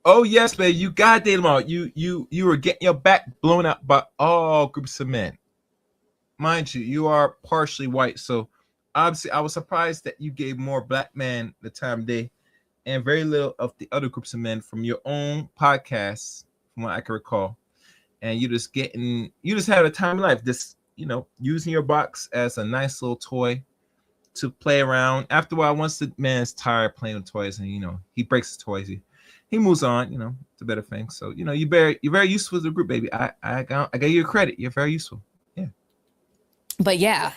Oh yes, babe, you gotta date them all. You were getting your back blown out by all groups of men. Mind you, you are partially white, so obviously I was surprised that you gave more black men the time of day and very little of the other groups of men from your own podcasts, from what I can recall. And you just had a time in life, just using your box as a nice little toy to play around. After a while, once the man's tired playing with toys and he breaks his toys, he moves on, to better things. So you're very useful to the group, baby. I gave you credit. You're very useful. Yeah. But yeah,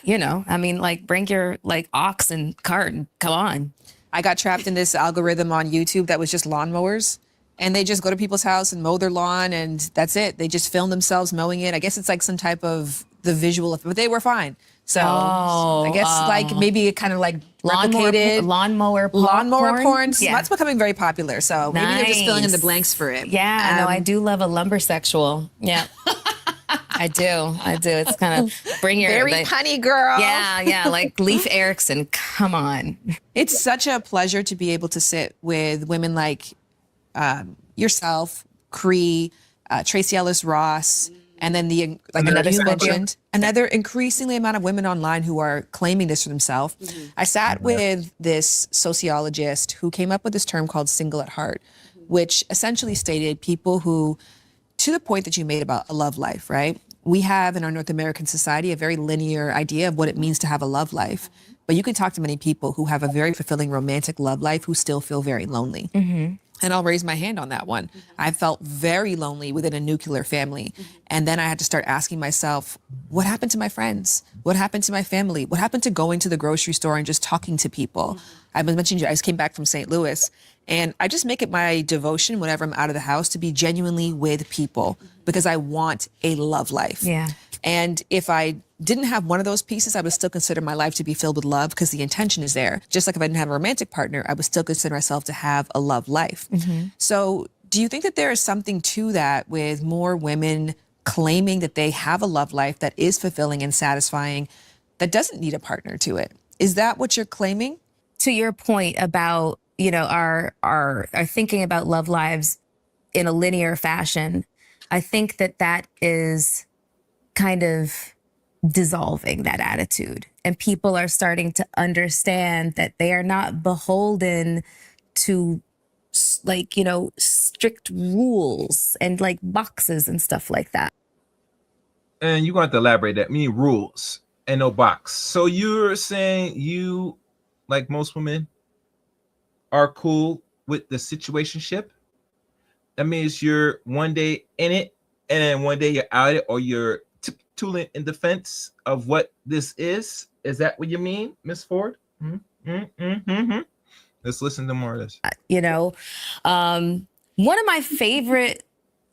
bring your ox and cart and come on. I got trapped in this algorithm on YouTube that was just lawnmowers. And they just go to people's house and mow their lawn, and that's it. They just film themselves mowing it. I guess it's like some type of the visual, but they were fine. So I guess maybe it kind of replicated lawnmower porn. Yeah. That's becoming very popular. So maybe they're just filling in the Nice. blanks for it. Yeah, no, I do love a lumbersexual. Yeah. I do. It's kind of bring your Very punny girl. Yeah, like Leif Erikson. Come on. It's such a pleasure to be able to sit with women like yourself, Cree, Tracy Ellis Ross, and then another you mentioned, another increasingly amount of women online who are claiming this for themselves. I sat with this sociologist who came up with this term called single at heart, which essentially stated people who, to the point that you made about a love life, right? We have in our North American society a very linear idea of what it means to have a love life. But you can talk to many people who have a very fulfilling romantic love life who still feel very lonely. And I'll raise my hand on that one. I felt very lonely within a nuclear family. And then I had to start asking myself, what happened to my friends? What happened to my family? What happened to going to the grocery store and just talking to people? I was mentioning, I just came back from St. Louis, and I just make it my devotion whenever I'm out of the house to be genuinely with people because I want a love life. Yeah. And if I didn't have one of those pieces, I would still consider my life to be filled with love because the intention is there. Just like if I didn't have a romantic partner, I would still consider myself to have a love life. So do you think that there is something to that with more women claiming that they have a love life that is fulfilling and satisfying that doesn't need a partner to it? Is that what you're claiming? To your point about, you know, our thinking about love lives in a linear fashion, I think that is kind of dissolving that attitude. And people are starting to understand that they are not beholden to like, you know, strict rules and like boxes and stuff like that. And you're going to have to elaborate that. Meaning rules and no box. So you're saying you, like most women, are cool with the situationship? That means you're one day in it and then one day you're out of it, or you're tooling in defense of what this is. Is that what you mean, Miss Ford? Let's listen to more of this. You know, one of my favorite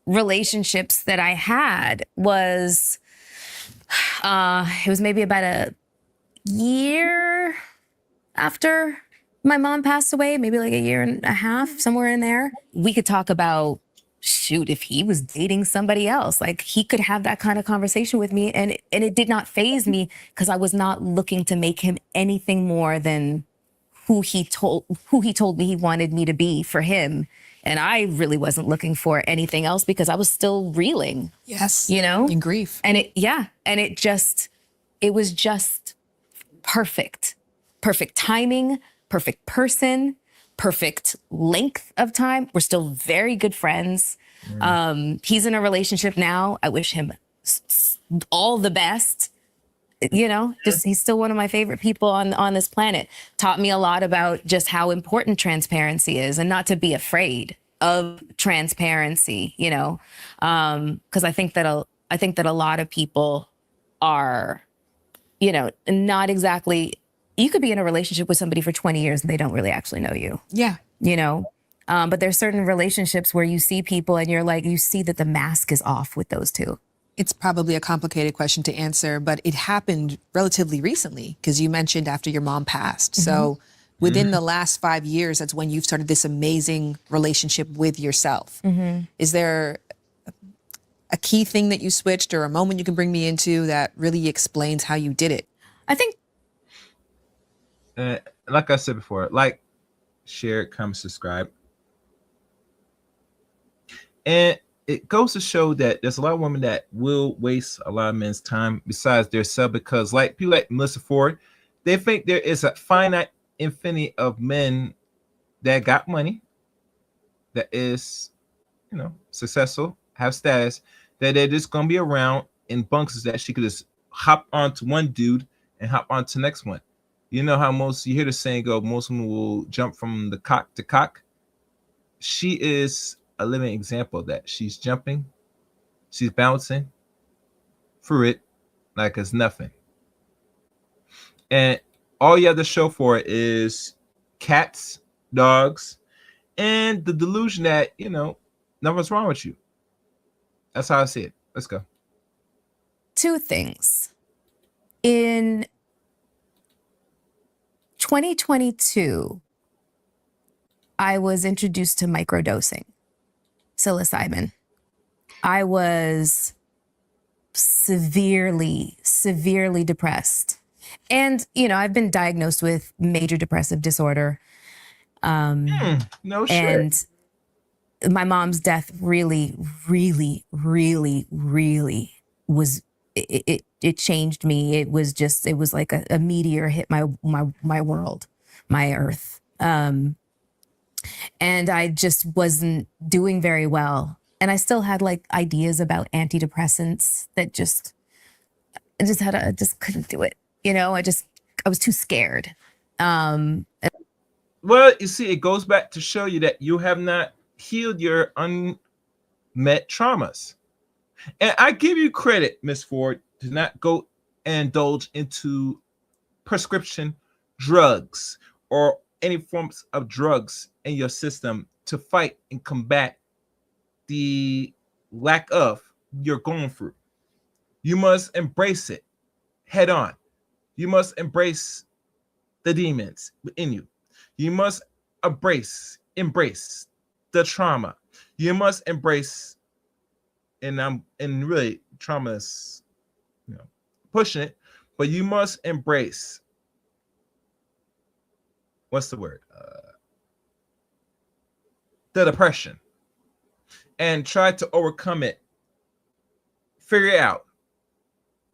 relationships that I had was, it was maybe about a year after my mom passed away, maybe like a year and a half, somewhere in there. We could talk about, shoot, if he was dating somebody else, like he could have that kind of conversation with me. And it did not faze me because I was not looking to make him anything more than who he told me he wanted me to be for him. And I really wasn't looking for anything else because I was still reeling. Yes. You know? In grief. And it was just perfect. Perfect timing, perfect person, perfect length of time. We're still very good friends. He's in a relationship now. I wish him all the best. You know, just he's still one of my favorite people on this planet. Taught me a lot about just how important transparency is and not to be afraid of transparency, you know, because I think that a lot of people are, you know, not exactly. You could be in a relationship with somebody for 20 years and they don't really actually know you. Yeah. You know, but there's certain relationships where you see people and you're like, you see that the mask is off with those two. It's probably a complicated question to answer, but it happened relatively recently because you mentioned after your mom passed. So within the last 5 years, that's when you've started this amazing relationship with yourself. Is there a key thing that you switched or a moment you can bring me into that really explains how you did it? I think Like I said before, like, share, comment, subscribe. And it goes to show that there's a lot of women that will waste a lot of men's time besides their self, because like people like Melyssa Ford, they think there is a finite infinity of men that got money, that is, you know, successful, have status, that they're just gonna be around in bunkers that she could just hop onto one dude and hop onto the next one. You know how you hear the saying go, most women will jump from the cock to cock. She is a living example of that. She's jumping, she's bouncing through it like it's nothing. And all you have to show for it is cats, dogs, and the delusion that, you know, nothing's wrong with you. That's how I see it. Let's go. two things. In 2022, I was introduced to microdosing psilocybin. I was severely depressed. And, you know, I've been diagnosed with major depressive disorder. No shit. And my mom's death really was, it changed me. It was like a meteor hit my world, my earth. And I just wasn't doing very well. And I still had like ideas about antidepressants that I just couldn't do it. You know, I was too scared. Well, you see, it goes back to show you that you have not healed your unmet traumas. And I give you credit, Miss Ford, to not go and indulge into prescription drugs or any forms of drugs in your system to fight and combat the lack of you're going through. You must embrace it head on. You must embrace the demons within you. You must embrace the trauma. You must embrace, and really trauma is, pushing it, but you must embrace, what's the word? The depression, and try to overcome it. Figure it out,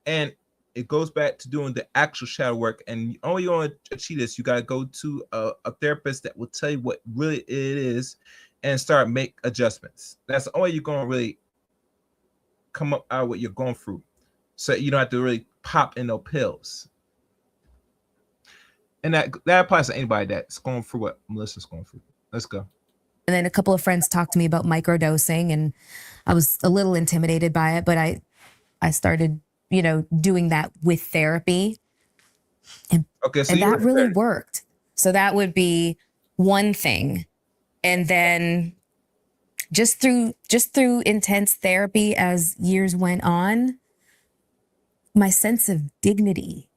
and it goes back to doing the actual shadow work. And only you want to achieve this, you got to go to a therapist that will tell you what really it is and start make adjustments. That's the only you're going to really come up out what you're going through, so you don't have to really pop in no pills. And that applies to anybody that's going through what Melyssa's going through. Let's go. And then a couple of friends talked to me about microdosing, and I was a little intimidated by it, but I started, doing that with therapy. And, Okay, so and that really worked. So that would be one thing. And then just through intense therapy as years went on, my sense of dignity,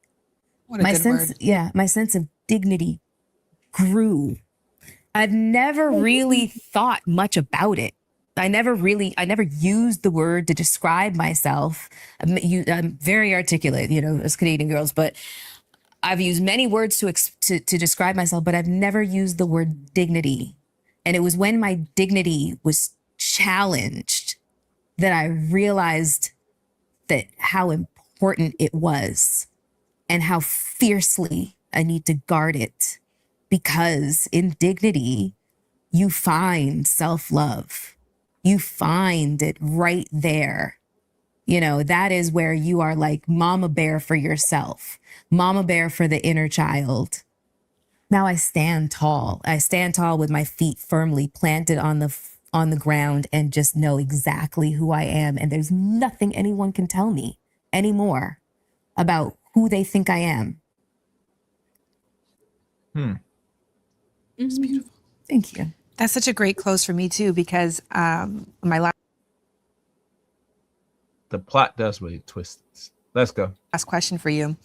What a good word. my sense of dignity grew. I've never really thought much about it. I never used the word to describe myself. I'm very articulate, as Canadian girls, but I've used many words to describe myself, but I've never used the word dignity. And it was when my dignity was challenged that I realized that how important it was and how fiercely I need to guard it. Because in dignity, you find self-love. You find it right there. That is where you are like mama bear for yourself, mama bear for the inner child. Now I stand tall. I stand tall with my feet firmly planted on the ground and just know exactly who I am. And there's nothing anyone can tell me anymore about who they think I am. It's beautiful. Thank you. That's such a great close for me too, because my The plot does really twist. Let's go. last question for you.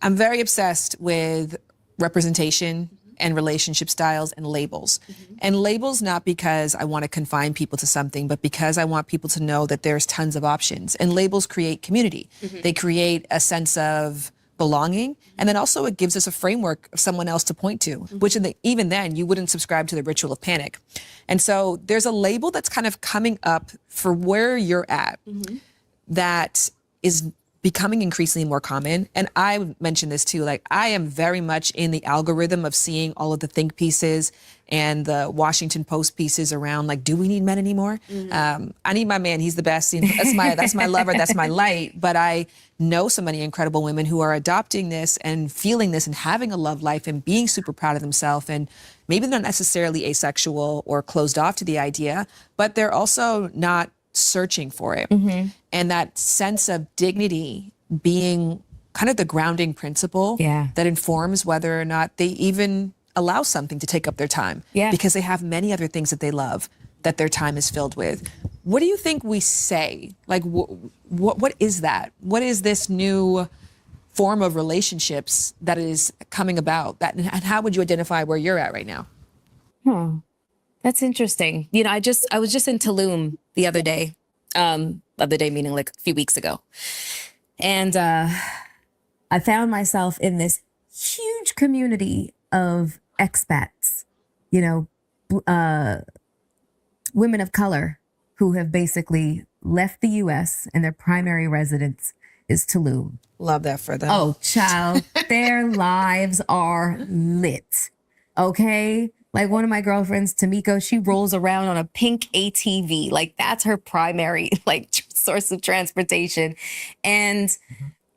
I'm very obsessed with representation and relationship styles and labels. And labels not because I want to confine people to something, but because I want people to know that there's tons of options. And labels create community. They create a sense of belonging. And then also it gives us a framework of someone else to point to, which even then you wouldn't subscribe to the ritual of panic. And so there's a label that's kind of coming up for where you're at that is becoming increasingly more common. And I mentioned this too, like I am very much in the algorithm of seeing all of the think pieces and the Washington Post pieces around like, do we need men anymore? I need my man, he's the best. That's my lover, that's my light. But I know so many incredible women who are adopting this and feeling this and having a love life and being super proud of themselves. And maybe they're not necessarily asexual or closed off to the idea, but they're also not searching for it. And that sense of dignity being kind of the grounding principle that informs whether or not they even allow something to take up their time because they have many other things that they love that their time is filled with. What do you think we say? Like, what is that? What is this new form of relationships that is coming about? And how would you identify where you're at right now? That's interesting. I was just in Tulum the other day. Other day meaning like a few weeks ago. And I found myself in this huge community of expats, women of color who have basically left the US and their primary residence is Tulum. Love that for them. Oh, child, their lives are lit. Okay? Like one of my girlfriends, Tamiko, she rolls around on a pink ATV. Like that's her primary source of transportation. And,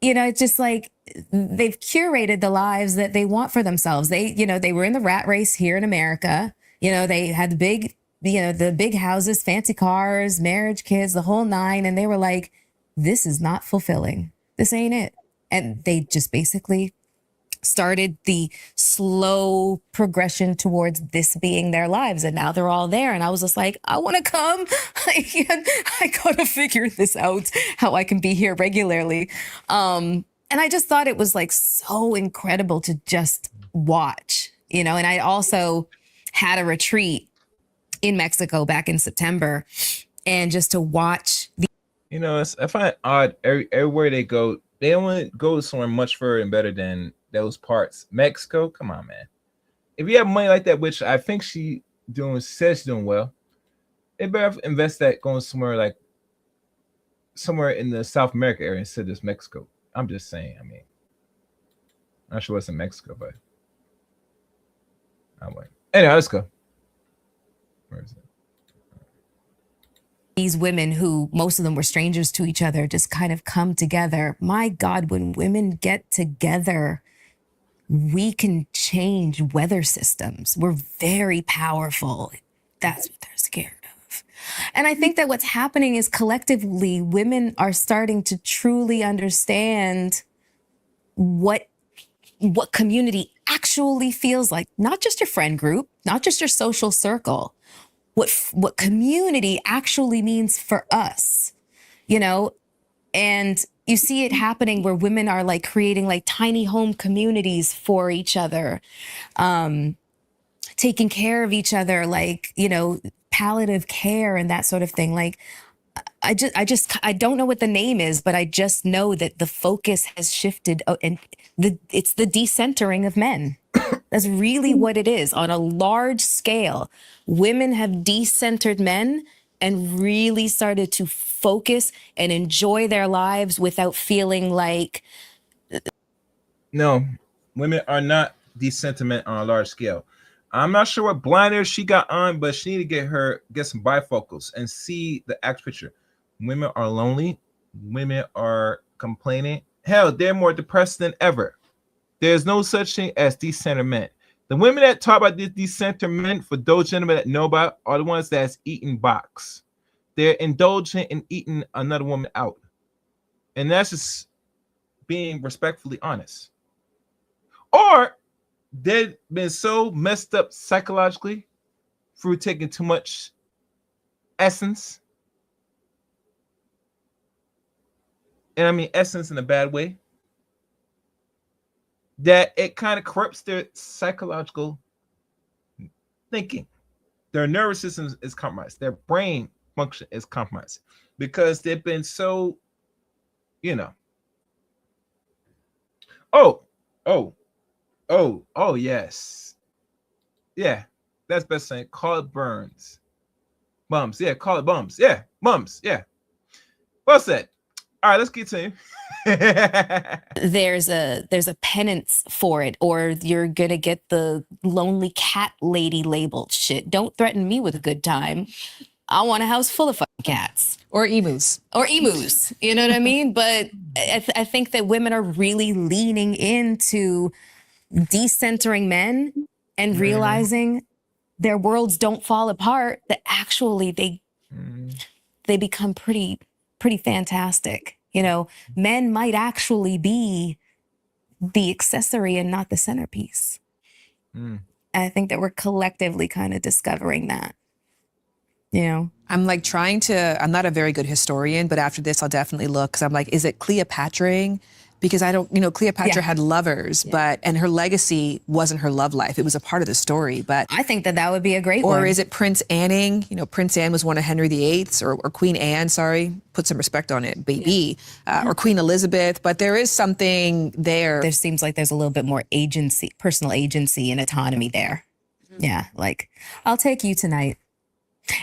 you know, it's just like they've curated the lives that they want for themselves. They, you know, they were in the rat race here in America. You know, they had the big, you know, the big houses, fancy cars, marriage, kids, the whole nine. And they were like, this is not fulfilling. This ain't it. And they just basically started the slow progression towards this being their lives. And now they're all there. And I was just like, I want to come. I gotta figure this out, how I can be here regularly. And I just thought it was like so incredible to just watch, you know. And I also had a retreat in Mexico back in September, and just to watch the, You know, I find it odd. Everywhere they go, they don't go somewhere much further and better than those parts. Mexico, come on, man. If you have money like that, which I think she says she's doing well, they better invest that going somewhere like somewhere in the South America area instead of just Mexico. I'm just saying. I mean, I'm not sure what's in Mexico, but I'm like, anyway, let's go. Where is it? these women who most of them were strangers to each other just kind of come together. My God, when women get together, we can change weather systems. We're very powerful. That's what they're scared of. And I think that what's happening is collectively, women are starting to truly understand what community actually feels like. Not just your friend group, not just your social circle. What community actually means for us, you know? And you see it happening where women are like creating like tiny home communities for each other, taking care of each other, like, you know, palliative care and that sort of thing. Like, I don't know what the name is, but I just know that the focus has shifted, and it's the decentering of men. That's really what it is on a large scale. Women have decentered men and really started to focus and enjoy their lives without feeling like. No, women are not decentering on a large scale. I'm not sure what blinders she got on, but she need to get some bifocals and see the actual picture. Women are lonely. Women are complaining. Hell, they're more depressed than ever. There's no such thing as decenter men. The women that talk about this decenter men, for those gentlemen that know about, are the ones that's eating box. They're indulging in eating another woman out. And that's just being respectfully honest. Or they've been so messed up psychologically through taking too much essence. And I mean essence in a bad way, that it kind of corrupts their psychological thinking. Their nervous system is compromised. Their brain function is compromised because they've been so, you know. Oh, yes. Yeah, that's best saying. Call it burns. Bums. Yeah, call it bums. Yeah, bums. Yeah. Well said. All right, let's continue. There's a penance for it, or you're gonna get the lonely cat lady labeled. Shit, don't threaten me with a good time. I want a house full of fucking cats. Or emus. You know what I mean? But I think that women are really leaning into decentering men and realizing their worlds don't fall apart, that actually they become pretty fantastic. You know, men might actually be the accessory and not the centerpiece. And I think that we're collectively kind of discovering that. You know, I'm like I'm not a very good historian, but after this, I'll definitely look, because I'm like, is it Cleopatra? Because I don't, Cleopatra had lovers, and her legacy wasn't her love life. It was a part of the story, but I think that would be a great one. Or is it Prince Anning? Prince Anne was one of Henry VIII's, or Queen Anne, sorry, put some respect on it, baby, or Queen Elizabeth. But there is something there. There seems like there's a little bit more agency, personal agency and autonomy there. Yeah, like, I'll take you tonight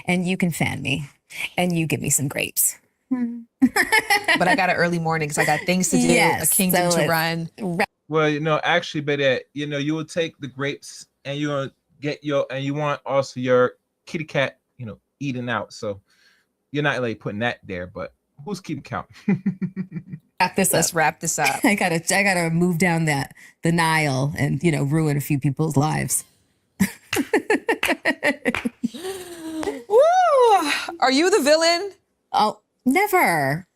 and you can fan me and you give me some grapes. But I got an early morning because I got things to do, a kingdom to run. Well, actually, but you will take the grapes and you will get and you want also your kitty cat, eating out. So you're not like putting that there, but Who's keeping count? Let's wrap this up. I gotta move down the Nile and ruin a few people's lives. Woo! Are you the villain? Oh, never.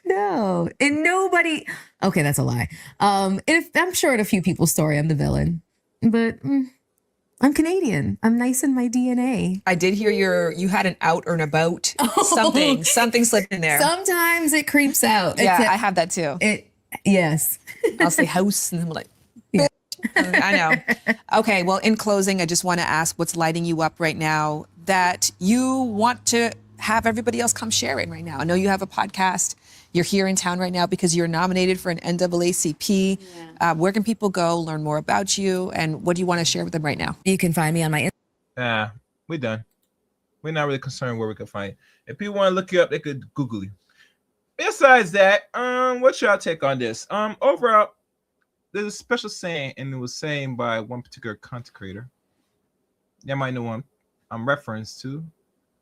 No, and nobody. Okay, that's a lie. If I'm sure in a few people's story, I'm the villain, but I'm Canadian. I'm nice in my DNA. I did hear you had an out or an about. Something slipped in there. Sometimes it creeps out. Yeah, I have that too. Yes. I'll say house and I'm like, I know. Okay, well, in closing, I just want to ask what's lighting you up right now that you want to have everybody else come share it right now. I know you have a podcast. You're here in town right now because you're nominated for an NAACP. Yeah. Where can people go, learn more about you, and what do you want to share with them right now? You can find me on my We're done. We're not really concerned where we can find you. If people want to look you up, they could Google you. Besides that, what's your take on this? Overall, there's a special saying, and it was saying by one particular content creator. You might know what I'm referenced to.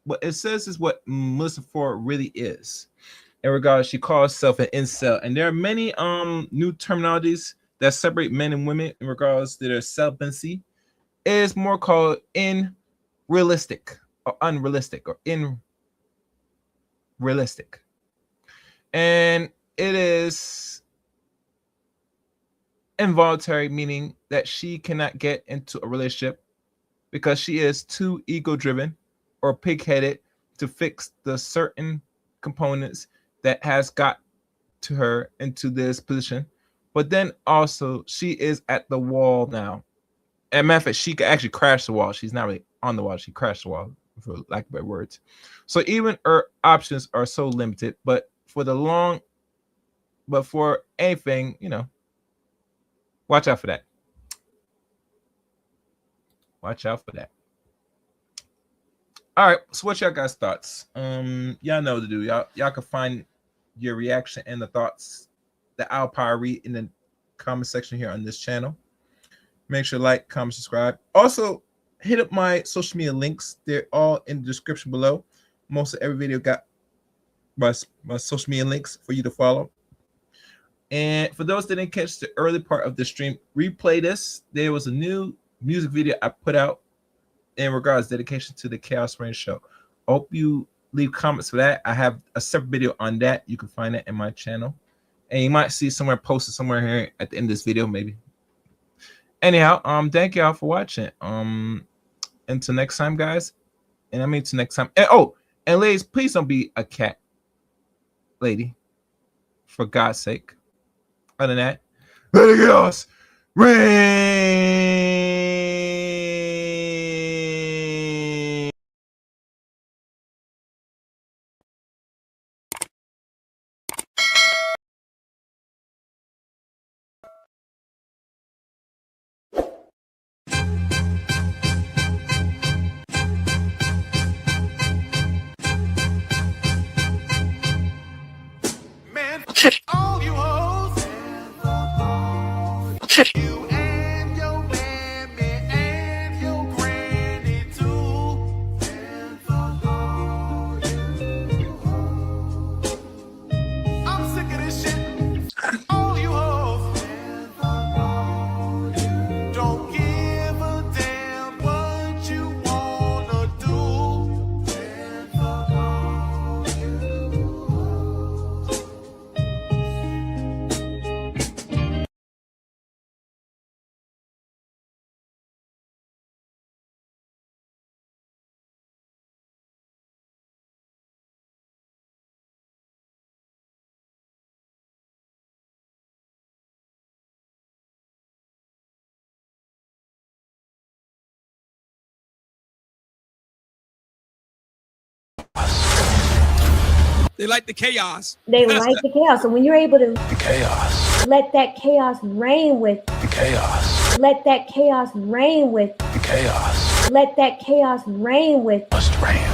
What it says is what Melyssa Ford really is. In regards, she calls herself an incel, and there are many new terminologies that separate men and women in regards to their celibacy. It is more called unrealistic or unrealistic or unrealistic, and it is involuntary, meaning that she cannot get into a relationship because she is too ego-driven or pig-headed to fix the certain components that has got to her into this position. But then also she is at the wall now. And matter of fact, she could actually crash the wall. She's not really on the wall. She crashed the wall, for lack of better words. So even her options are so limited. But for anything, watch out for that. Watch out for that. All right. So what y'all guys' thoughts? Y'all know what to do. Y'all can find your reaction and the thoughts that I'll probably read in the comment section here on this channel. Make sure to like, comment, subscribe. Also, hit up my social media links. They're all in the description below. Most of every video got my social media links for you to follow. And for those that didn't catch the early part of the stream, replay this. There was a new music video I put out in regards dedication to the Chaos Rain Show. I hope you leave comments for that. I have a separate video on that. You can find that in my channel. And you might see somewhere posted somewhere here at the end of this video, maybe. Anyhow, thank y'all for watching. Until next time, guys. And I mean until next time. And ladies, please don't be a cat lady. For God's sake. Other than that, let it chaos rain. All you hoes, you and your mammy and your granny too. I'm sick of this shit. All you hoes, don't give a damn what you wanna do. They like the chaos. They like the chaos. So when you're able to The chaos. let that chaos reign with, The chaos. let that chaos reign with, The chaos let that chaos reign with, must reign.